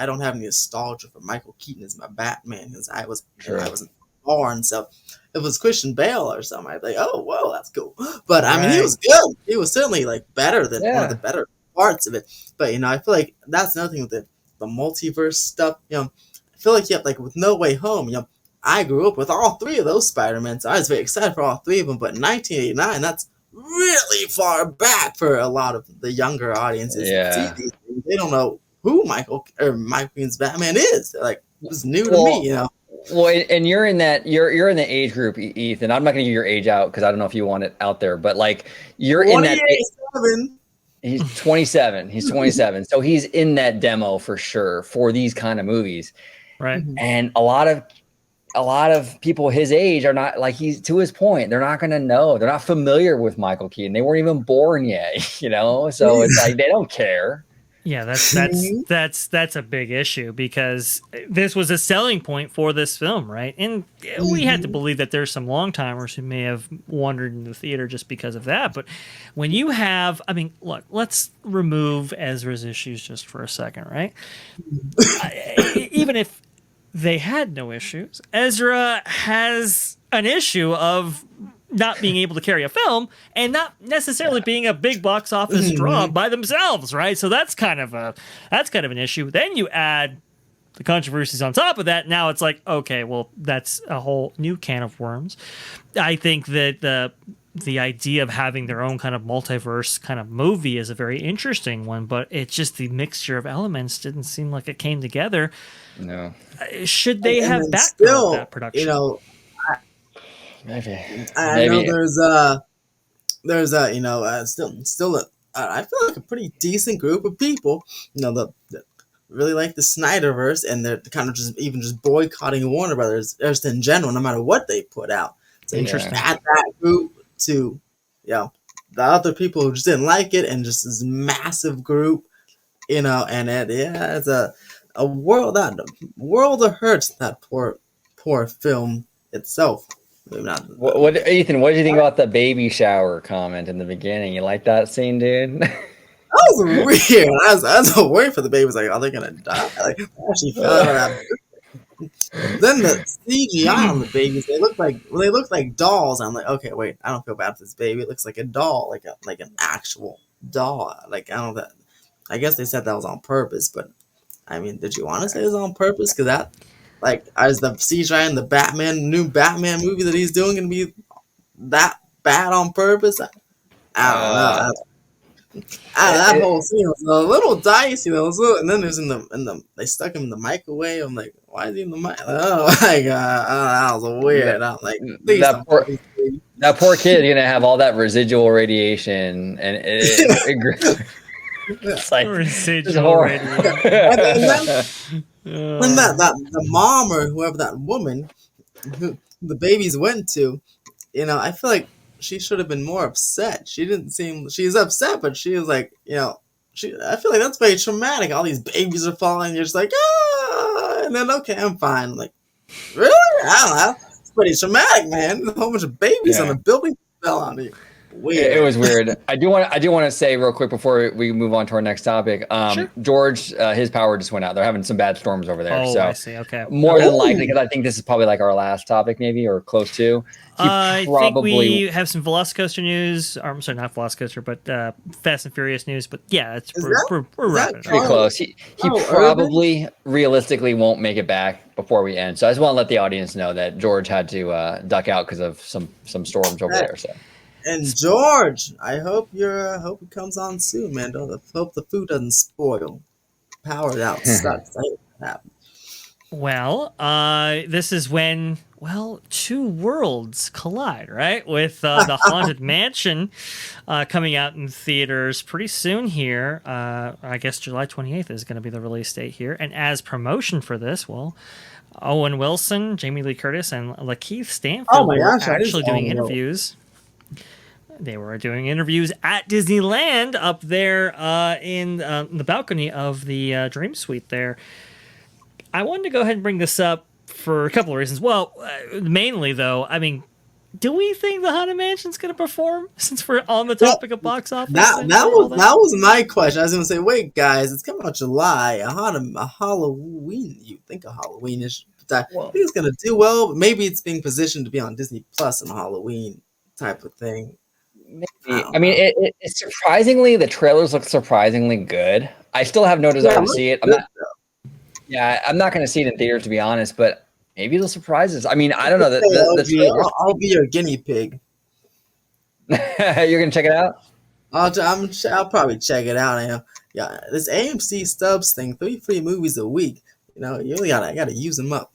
don't have any nostalgia for Michael Keaton as my Batman, because I wasn't born. So if it was Christian Bale or something, I'd be like, oh, whoa, that's cool. But he was good. He was certainly better than one of the better parts of it. But I feel like that's another thing with the multiverse stuff. I feel like with No Way Home, I grew up with all three of those Spider-Men, so I was very excited for all three of them. But in 1989, that's really far back for a lot of the younger audiences. Yeah. They don't know who Michael Keaton's Batman is. It was new to me, Well, and you're in the age group, Ethan. I'm not going to give your age out because I don't know if you want it out there, but you're in that. He's 27. He's 27. So he's in that demo for sure for these kind of movies. Right. And a lot of people his age are not, he's, to his point, they're not going to know. They're not familiar with Michael Keaton. They weren't even born yet, So it's they don't care. Yeah, that's a big issue, because this was a selling point for this film, right? And we had to believe that there's some long-timers who may have wandered in the theater just because of that. But when you have, look, let's remove Ezra's issues just for a second, right? Even if they had no issues. Ezra has an issue of not being able to carry a film and not necessarily being a big box office draw by themselves, right? So that's kind of an issue. Then you add the controversies on top of that. Now it's like, okay, well, that's a whole new can of worms. I think that the idea of having their own kind of multiverse kind of movie is a very interesting one, but it's just the mixture of elements didn't seem like it came together. No. Should they have backfilled still, that production? You know, Maybe. I know there's still I feel like a pretty decent group of people, you know, that really like the Snyderverse, and they're kind of just boycotting Warner Brothers just in general, no matter what they put out. So you just add that group to, you know, the other people who just didn't like it, and just this massive group, you know, and it's a world of hurt, that poor film itself. Maybe not. What Ethan? What did you think about the baby shower comment in the beginning? You like that scene, dude? That was weird. I was worried for the babies. Like, are they gonna die? Like, I actually felt that. Then the CGI on the babies, they look like dolls. I'm like, okay, wait, I don't feel bad for this baby. It looks like a doll, like an actual doll. Like, I don't know that. I guess they said that was on purpose, but I mean, did you want to say it was on purpose? Because that, like, is the CGI in the new Batman movie that he's doing gonna be that bad on purpose? I don't know. That whole scene was a little dicey, though. And then there's they stuck him in the microwave. I'm like, why is he in the mic? Oh my god, that was weird. I'm like, that poor kid is gonna have all that residual radiation, and it's like residual radiation. When the mom or whoever that woman who the babies went to, you know, I feel like she should have been more upset. She's upset, but she was like, you know, I feel like that's very traumatic. All these babies are falling. You're just like, and then, okay, I'm fine. I'm like, really? I don't know. It's pretty traumatic, man. There's a whole bunch of babies on the building fell on you. Weird. It was weird. I do want to say real quick before we move on to our next topic. Sure. George, his power just went out. They're having some bad storms over there. Oh, so I see. Okay. More than likely, because I think this is probably like our last topic, maybe, or close to. I think we have some Velocicoaster news. Or, I'm sorry, not Velocicoaster, but Fast and Furious news. But yeah, we're wrapping it pretty up. close. He probably realistically won't make it back before we end. So I just want to let the audience know that George had to duck out because of some storms over there. So. And George, I hope hope it comes on soon, man. Hope the food doesn't spoil. Powered out sucks. I hate that. Well, this is when two worlds collide, right? With the Haunted Mansion coming out in theaters pretty soon here. I guess July 28th is going to be the release date here. And as promotion for this, Owen Wilson, Jamie Lee Curtis, and Lakeith Stanfield were actually doing interviews. They were doing interviews at Disneyland up there in the balcony of the Dream Suite there. I wanted to go ahead and bring this up for a couple of reasons. Well, mainly, though, I mean, do we think the Haunted Mansion's going to perform, since we're on the topic of box office? That was my question. I was going to say, wait, guys, it's coming out July. A Halloween. You think a Halloween-ish. I think it's going to do well, but maybe it's being positioned to be on Disney Plus in a Halloween type of thing. I mean, it's surprisingly, the trailers look surprisingly good. I still have no desire to see it. I'm not going to see it in theaters, to be honest, but maybe it'll surprise us. I mean, I don't know. I'll be your guinea pig. You're going to check it out? I'll probably check it out. Yeah, this AMC Stubs thing, 3 free movies a week. You know, you really gotta use them up.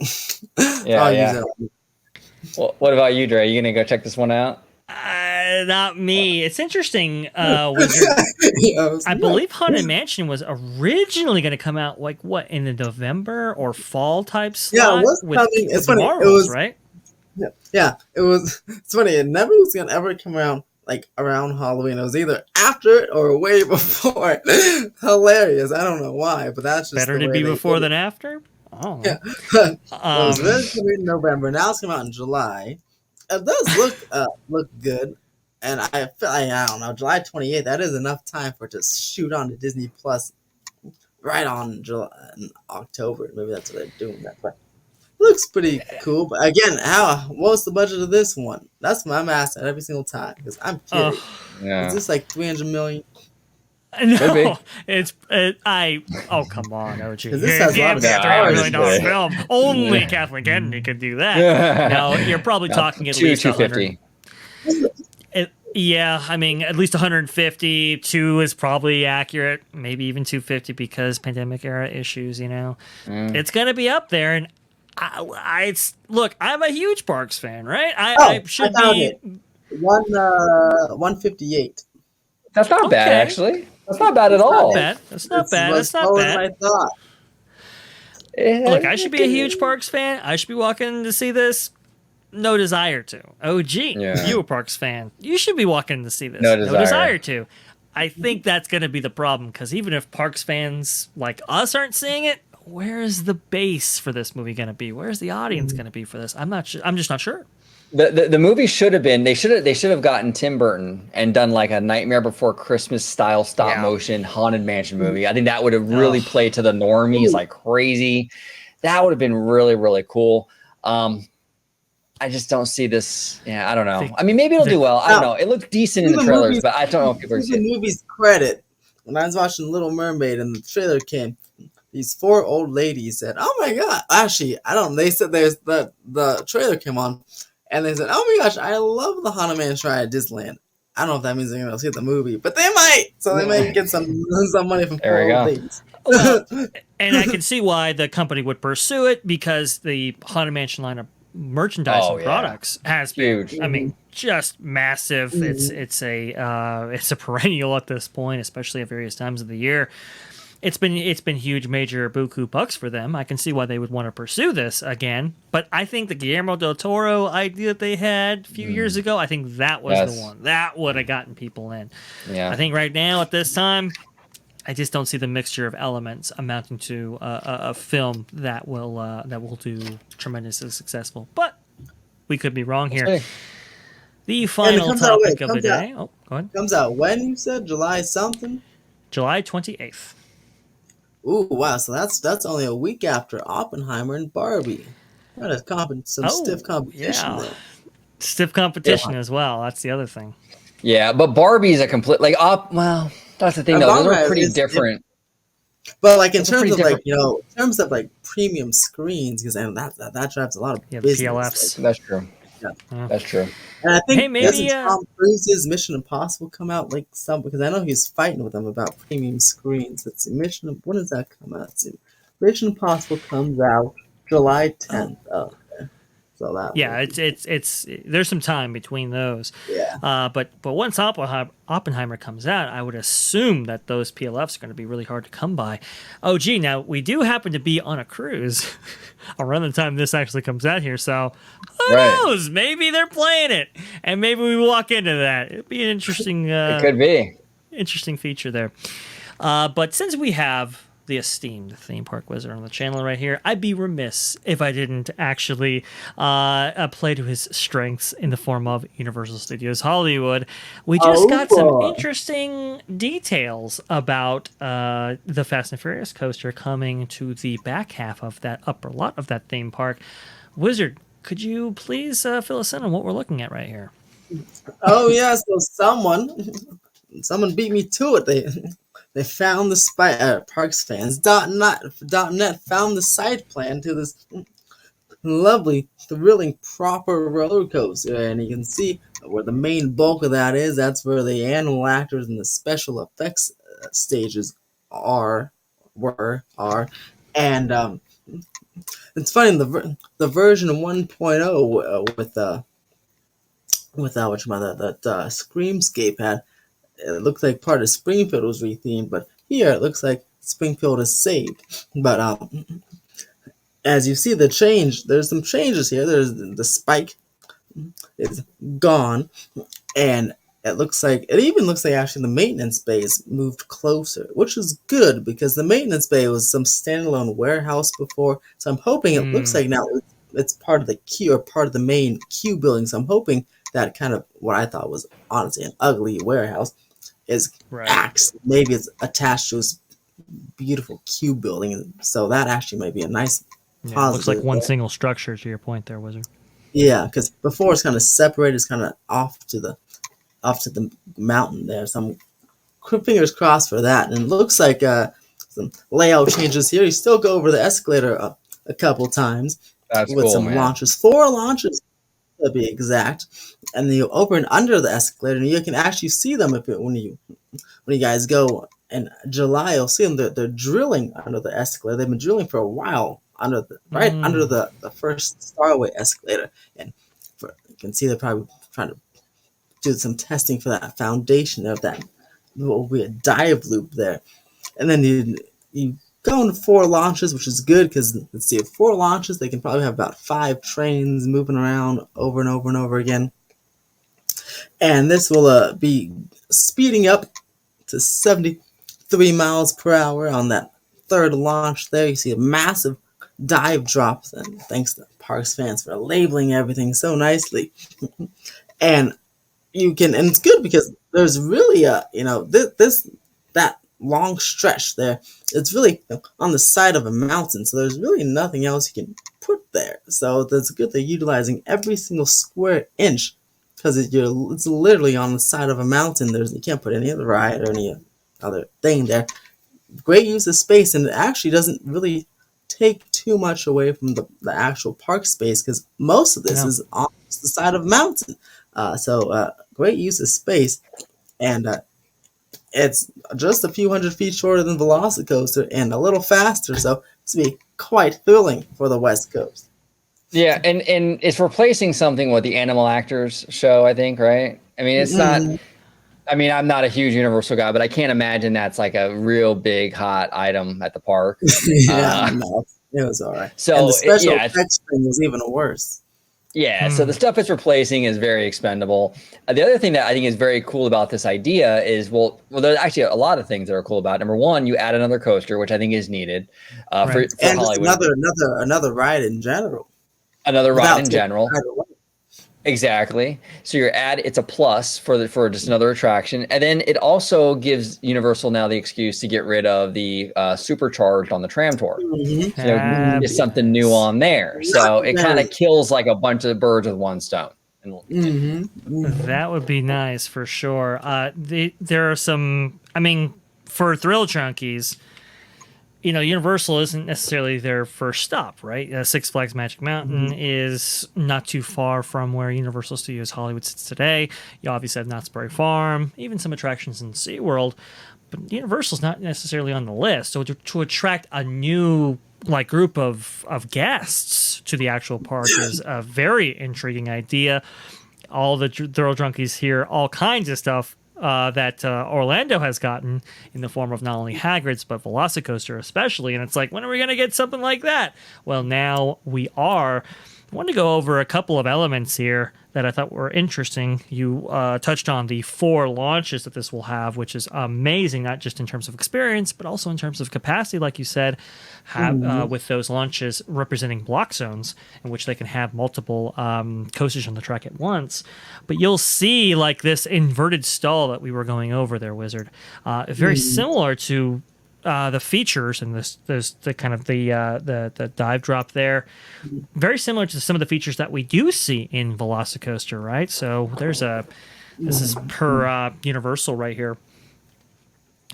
Yeah. Well, what about you, Dre? You going to go check this one out? Not me. It's interesting. I believe Haunted Mansion was originally going to come out in the November or fall type slot. It's funny. Marvels, right? Yeah. It was. It's funny. It never was going to ever come around around Halloween. It was either after it or way before it. Hilarious. I don't know why, but that's just better to be before than after. Oh, yeah. It was originally in November. Now it's coming out in July. It does look good, and I don't know, July 28th. That is enough time for it to shoot on to Disney Plus right on October. Maybe that's what they're doing. That's why. looks pretty cool. But again, what was the budget of this one? That's what I'm asking every single time because I'm curious. Is this like 300 million? No, oh come on, OG. This has a lot of $300 million stars. film. Only Kathleen Kennedy could do that. No, you're probably talking at least 250. Yeah, I mean, at least 150. 2 is probably accurate. Maybe even 250 because pandemic era issues. It's gonna be up there. And look, I'm a huge Parks fan, right? I should be 158. That's not bad, actually. That's not bad at all. That's not bad. That's not bad. I thought. Look, I should be a huge Parks fan. I should be walking to see this. No desire to. OG, you a Parks fan. You should be walking to see this. No desire to. I think that's going to be the problem because even if Parks fans like us aren't seeing it, where is the base for this movie going to be? Where's the audience going to be for this? I'm not sure. I'm just not sure. The movie should have been. They should have gotten Tim Burton and done like a Nightmare Before Christmas style stop motion haunted mansion movie. I think that would have really played to the normies like crazy. That would have been really, really cool. I just don't see this. Yeah, I don't know. I mean, maybe it'll do well. I don't know. It looked decent in the trailers, but I don't know if people are seeing it. The movie's credit. When I was watching Little Mermaid and the trailer came, these 4 old ladies said, "Oh my god!" Actually, I don't. They said the trailer came on, and they said, "Oh my gosh, I love the Haunted Mansion ride at Disneyland." I don't know if that means they're gonna see the movie, but they might. So they might get some money from 4 old ladies. Well, and I can see why the company would pursue it because the Haunted Mansion line of merchandise and products has been, huge. I mean, just massive. It's a perennial at this point, especially at various times of the year. It's been huge, major buku bucks for them. I can see why they would want to pursue this again. But I think the Guillermo del Toro idea that they had a few years ago, I think that was the one that would have gotten people in. Yeah. I think right now at this time, I just don't see the mixture of elements amounting to a film that will do tremendously successful. But we could be wrong here. The final topic of the day. Oh, go ahead. Comes out when you said July something? July 28th. Ooh, wow! So that's only a week after Oppenheimer and Barbie. That is stiff competition there. Stiff competition as well. That's the other thing. Yeah, but Barbie's a complete well. That's the thing, though. Those are pretty different. But like in terms of like premium screens, because that drives a lot of business. PLFs. That's true. Yeah. That's true. And I think maybe Tom Cruise's Mission Impossible come out because I know he's fighting with them about premium screens. Let's see, when does that come out? Let's see. Mission Impossible comes out July 10th. Oh. So that it's there's some time between those. Yeah. But once Oppenheimer comes out, I would assume that those PLFs are going to be really hard to come by. Oh, gee, now we do happen to be on a cruise around the time this actually comes out here, so who knows? Maybe they're playing it, and maybe we walk into that. It'd be an interesting. It could be interesting feature there. But since we have the esteemed theme park wizard on the channel right here, I'd be remiss if I didn't actually play to his strengths in the form of Universal Studios Hollywood. We just got some interesting details about the Fast and Furious coaster coming to the back half of that upper lot of that theme park. Wizard, could you please fill us in on what we're looking at right here? Oh yeah, so someone beat me to it. They found the Parks fans .net found the site plan to this lovely, thrilling, proper roller coaster, and you can see where the main bulk of that is. That's where the animal actors and the special effects stages are, and it's funny the version 1.0 with that Screamscape had. It looks like part of Springfield was rethemed, but here it looks like Springfield is saved. But as you see the change, there's some changes here. There's the spike is gone, and it even looks like actually the maintenance bay is moved closer, which is good because the maintenance bay was some standalone warehouse before. So I'm hoping it looks like now it's part of the queue or part of the main queue building. So I'm hoping that kind of what I thought was honestly an ugly warehouse is maybe it's attached to this beautiful queue building, so that actually might be a nice Yeah, it looks like positive. one single structure. To your point, there, Wizard. Yeah, because before it's kind of separated, it's kind of off to the mountain there. So I'm fingers crossed for that. And it looks like some layout changes here. You still go over the escalator a couple times That's with cool, some man. launches, 4 launches to be exact. And then you open under the escalator, and you can actually see them when you guys go in July. You'll see them. They're drilling under the escalator. They've been drilling for a while under the first Starway escalator, and you can see they're probably trying to do some testing for that foundation of that what will be a dive loop there. And then you go into 4 launches, which is good because let's see, 4 launches, they can probably have about 5 trains moving around over and over and over again. And this will be speeding up to 73 miles per hour on that 3rd launch there. You see a massive dive drop, and thanks to Parks fans for labeling everything so nicely. And it's good because there's really that long stretch there. It's really on the side of a mountain, so there's really nothing else you can put there. So that's good. They're utilizing every single square inch because it's literally on the side of a mountain. You can't put any other ride or any other thing there. Great use of space, and it actually doesn't really take too much away from the actual park space because most of this is on the side of a mountain. So great use of space, and it's just a few hundred feet shorter than Velocicoaster and a little faster, so it's be quite thrilling for the West Coast. Yeah, and it's replacing something with the Animal Actors show, I think, right? I mean, it's not. I mean, I'm not a huge Universal guy, but I can't imagine that's like a real big hot item at the park. No, it was all right. So and the special effects thing was even worse. Yeah, so the stuff it's replacing is very expendable. The other thing that I think is very cool about this idea is, well, there's actually a lot of things that are cool about it. Number one, you add another coaster, which I think is needed for and Hollywood. Another ride in general. Another ride in general. Exactly. So it's a plus for just another attraction, and then it also gives Universal now the excuse to get rid of the supercharged on the tram tour. Mm-hmm. There's something new on there, so it kind of kills like a bunch of birds with one stone. That would be nice for sure. There are some. I mean, for thrill junkies, Universal isn't necessarily their first stop, right? Six Flags Magic Mountain is not too far from where Universal Studios Hollywood sits today. You obviously have Knott's Berry Farm, even some attractions in SeaWorld, but Universal's not necessarily on the list. So to attract a new group of guests to the actual park is a very intriguing idea. All the thrill junkies hear all kinds of stuff that Orlando has gotten in the form of not only Hagrid's, but Velocicoaster especially. And it's like, when are we going to get something like that? Well, now we are. I want to go over a couple of elements here that I thought were interesting. You touched on the 4 launches that this will have, which is amazing, not just in terms of experience, but also in terms of capacity, like you said, with those launches representing block zones in which they can have multiple coasters on the track at once. But you'll see this inverted stall that we were going over there, Wizard. Very similar to the features and the kind of the dive drop there, very similar to some of the features that we do see in Velocicoaster, right? So this is per Universal right here.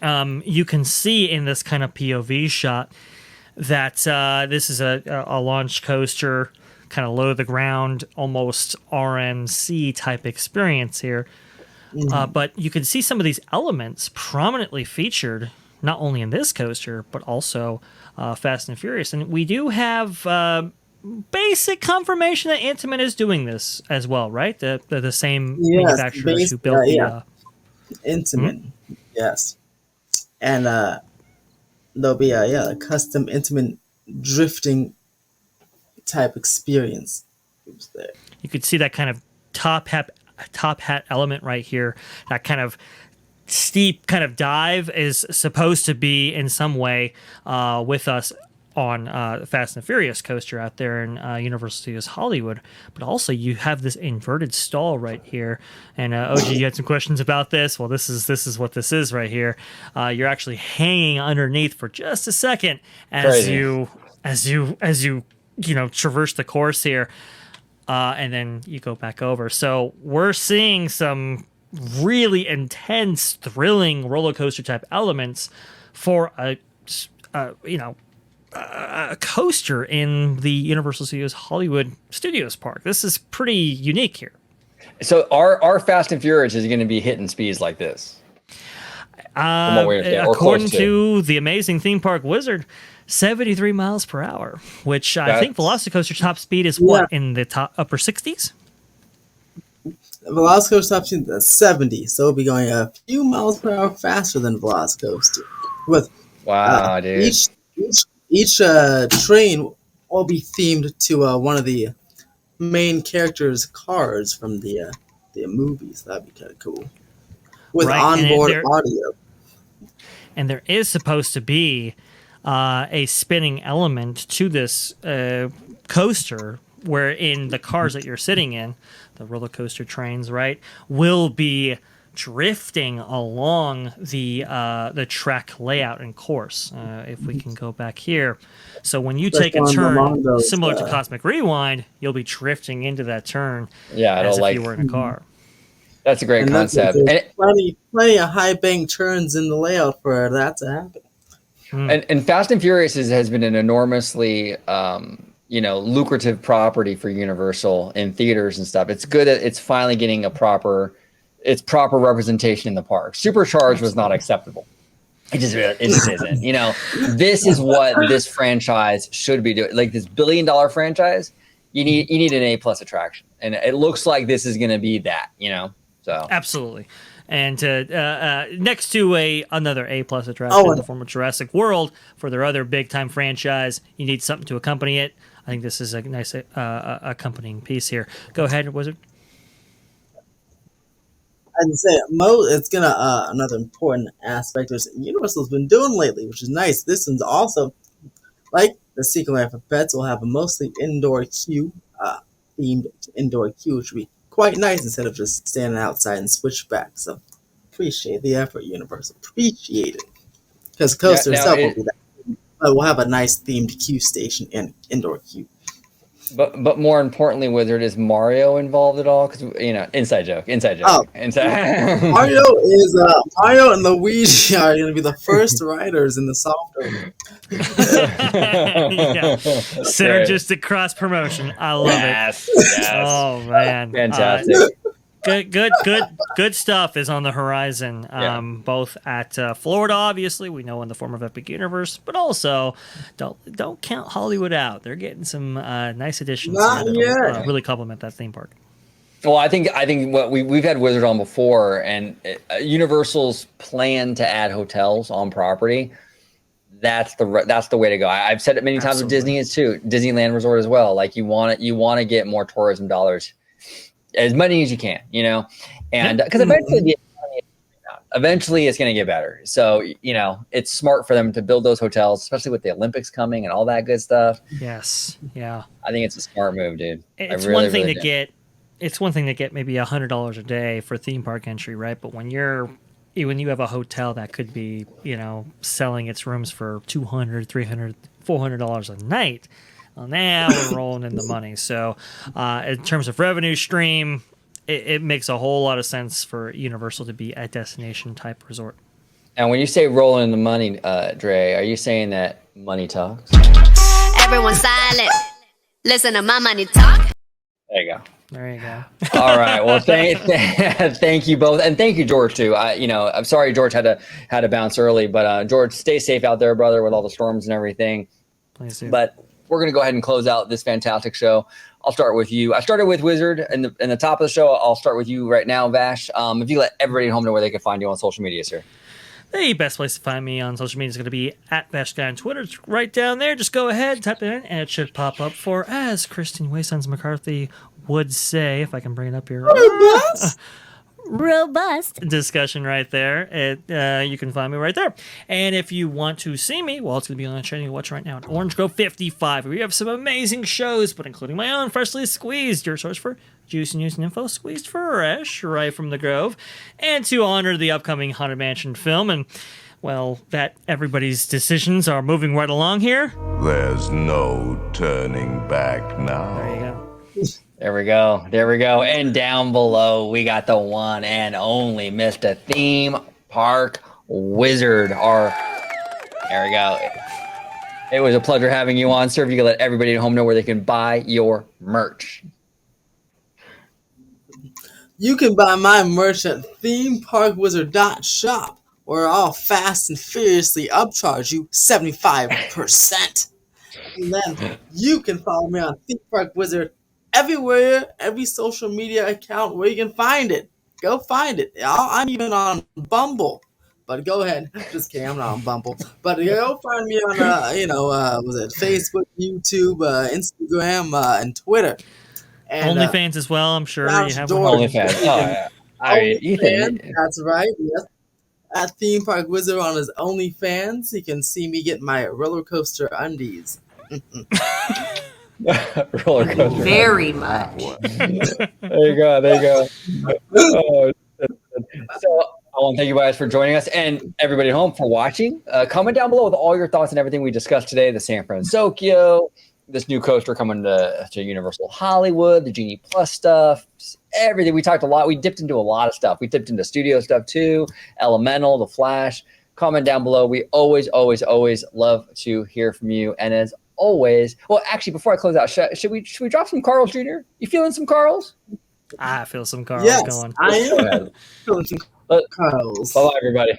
You can see in this kind of POV shot that this is a launch coaster, kind of low to the ground, almost RMC type experience here. But you can see some of these elements prominently featured not only in this coaster, but also Fast and Furious. And we do have basic confirmation that Intamin is doing this as well, right? The same manufacturers who built the... Intamin, yes. And there'll be a custom Intamin drifting type experience there. You could see that kind of top hat element right here, that kind of steep kind of dive is supposed to be in some way with us on Fast and Furious coaster out there in Universal Studios Hollywood, but also you have this inverted stall right here. And OG, you had some questions about this. Well, this is what this is right here. You're actually hanging underneath for just a second as you traverse the course here, and then you go back over. So we're seeing some really intense, thrilling roller coaster type elements for a coaster in the Universal Studios Hollywood Studios Park. This is pretty unique here. So our Fast and Furious is going to be hitting speeds like this. According to the amazing theme park wizard, 73 miles per hour, which I think Velocicoaster top speed is in the upper 60s? Velocicoaster top speed is 70, so it'll be going a few miles per hour faster than Velocicoaster. With dude. Each train will be themed to one of the main characters' cars from the movies. That'd be kind of cool. With onboard audio. And there is supposed to be a spinning element to this coaster, where in the cars that you're sitting in, the roller coaster trains, right, will be drifting along the track layout and course. If we can go back here. So when you take a turn similar to Cosmic Rewind, you'll be drifting into that turn as if you were in a car. That's a great concept. Plenty of high bank turns in the layout for that to happen. And Fast and Furious has been an enormously lucrative property for Universal in theaters and stuff. It's good that it's finally getting proper representation in the park. Supercharged was not acceptable. It just isn't. This is what this franchise should be doing. Like this $1 billion franchise, you need an A+ attraction, and it looks like this is going to be that. So absolutely. And next to another A+ attraction in the form of Jurassic World for their other big time franchise, you need something to accompany it. I think this is a nice accompanying piece here. Go ahead, Wizard. I'd say it's gonna another important aspect which Universal's been doing lately, which is nice. This one's also like the Secret Life of Pets will have a mostly indoor queue, themed indoor queue, which would be quite nice instead of just standing outside and switch back. So appreciate the effort, Universal. Appreciate it. Because coaster itself will be that. But we'll have a nice themed queue station and indoor queue. But more importantly, Wizard, is Mario involved at all? Because inside joke. Oh, Mario and Luigi are going to be the first riders in the software. Synergistic cross promotion. I love it. Yes. Oh man, fantastic. Good stuff is on the horizon. Both at Florida, obviously, we know in the form of Epic Universe, but also don't count Hollywood out. They're getting some nice additions that'll really complement that theme park. Well, I think what we've had Wizard on before, and Universal's plan to add hotels on property. That's the way to go. I've said it many times with Disney too, Disneyland Resort as well. Like you want to get more tourism dollars, as many as you can, and because eventually it's going to get better. So it's smart for them to build those hotels, especially with the Olympics coming and all that good stuff. Yes, yeah. I think it's a smart move, dude. It's one thing to get maybe $100 a day for theme park entry, right? But when you have a hotel that could be, selling its rooms for $200, $300, $400 a night, well, now we're rolling in the money. So in terms of revenue stream, it makes a whole lot of sense for Universal to be a destination type resort. And when you say rolling in the money, Dre, are you saying that money talks? Everyone silent. Listen to my money talk. There you go. There you go. All right. Well, thank you both, and thank you, George, too. I'm sorry George had to bounce early, but George, stay safe out there, brother, with all the storms and everything. Please do. But we're gonna go ahead and close out this fantastic show. I'll start with you. I started with Wizard in the top of the show. I'll start with you right now, Vash. If you let everybody at home know where they can find you on social media, sir. The best place to find me on social media is going to be at VashSky on Twitter. It's right down there. Just go ahead, type it in, and it should pop up for, as Christine Waysons McCarthy would say, if I can bring it up here. Robust discussion right there. You can find me right there. And if you want to see me, well, it's going to be on the channel you watch right now at Orange Grove 55. We have some amazing shows, but including my own Freshly Squeezed, your source for juice and news and info, squeezed fresh right from the Grove. And to honor the upcoming Haunted Mansion film and well, that everybody's decisions are moving right along here. There's no turning back now. There you go. There we go. There we go. And down below, we got the one and only Mr. Theme Park Wizard. There we go. It was a pleasure having you on, sir. If you can let everybody at home know where they can buy your merch. You can buy my merch at themeparkwizard.shop, where I'll fast and furiously upcharge you 75%. And then you can follow me on Theme Park Wizard everywhere, every social media account where you can find it. Go find it. I'm even on Bumble. But go ahead. Just kidding. I'm not on Bumble. But go find me on, was it Facebook, YouTube, Instagram, and Twitter. And, OnlyFans as well. I'm sure you have one. OnlyFans. Oh, yeah. Ethan. That's right. Yes. At Theme Park Wizard on his OnlyFans, you can see me get my roller coaster undies. Roller coaster. Very much. There you go. There you go. Oh, so I want to thank you guys for joining us and everybody at home for watching. Comment down below with all your thoughts and everything we discussed today. The San Fransokyo, this new coaster coming to Universal Hollywood, the Genie Plus stuff, everything. We talked a lot. We dipped into a lot of stuff. We dipped into studio stuff too, Elemental, The Flash. Comment down below. We always, always, always love to hear from you. And as always, well, actually, before I close out, should we drop some Carl's Jr.? You feeling some Carl's? I feel some Carl's Yes, going. I am feeling some Carl's. Bye-bye, everybody.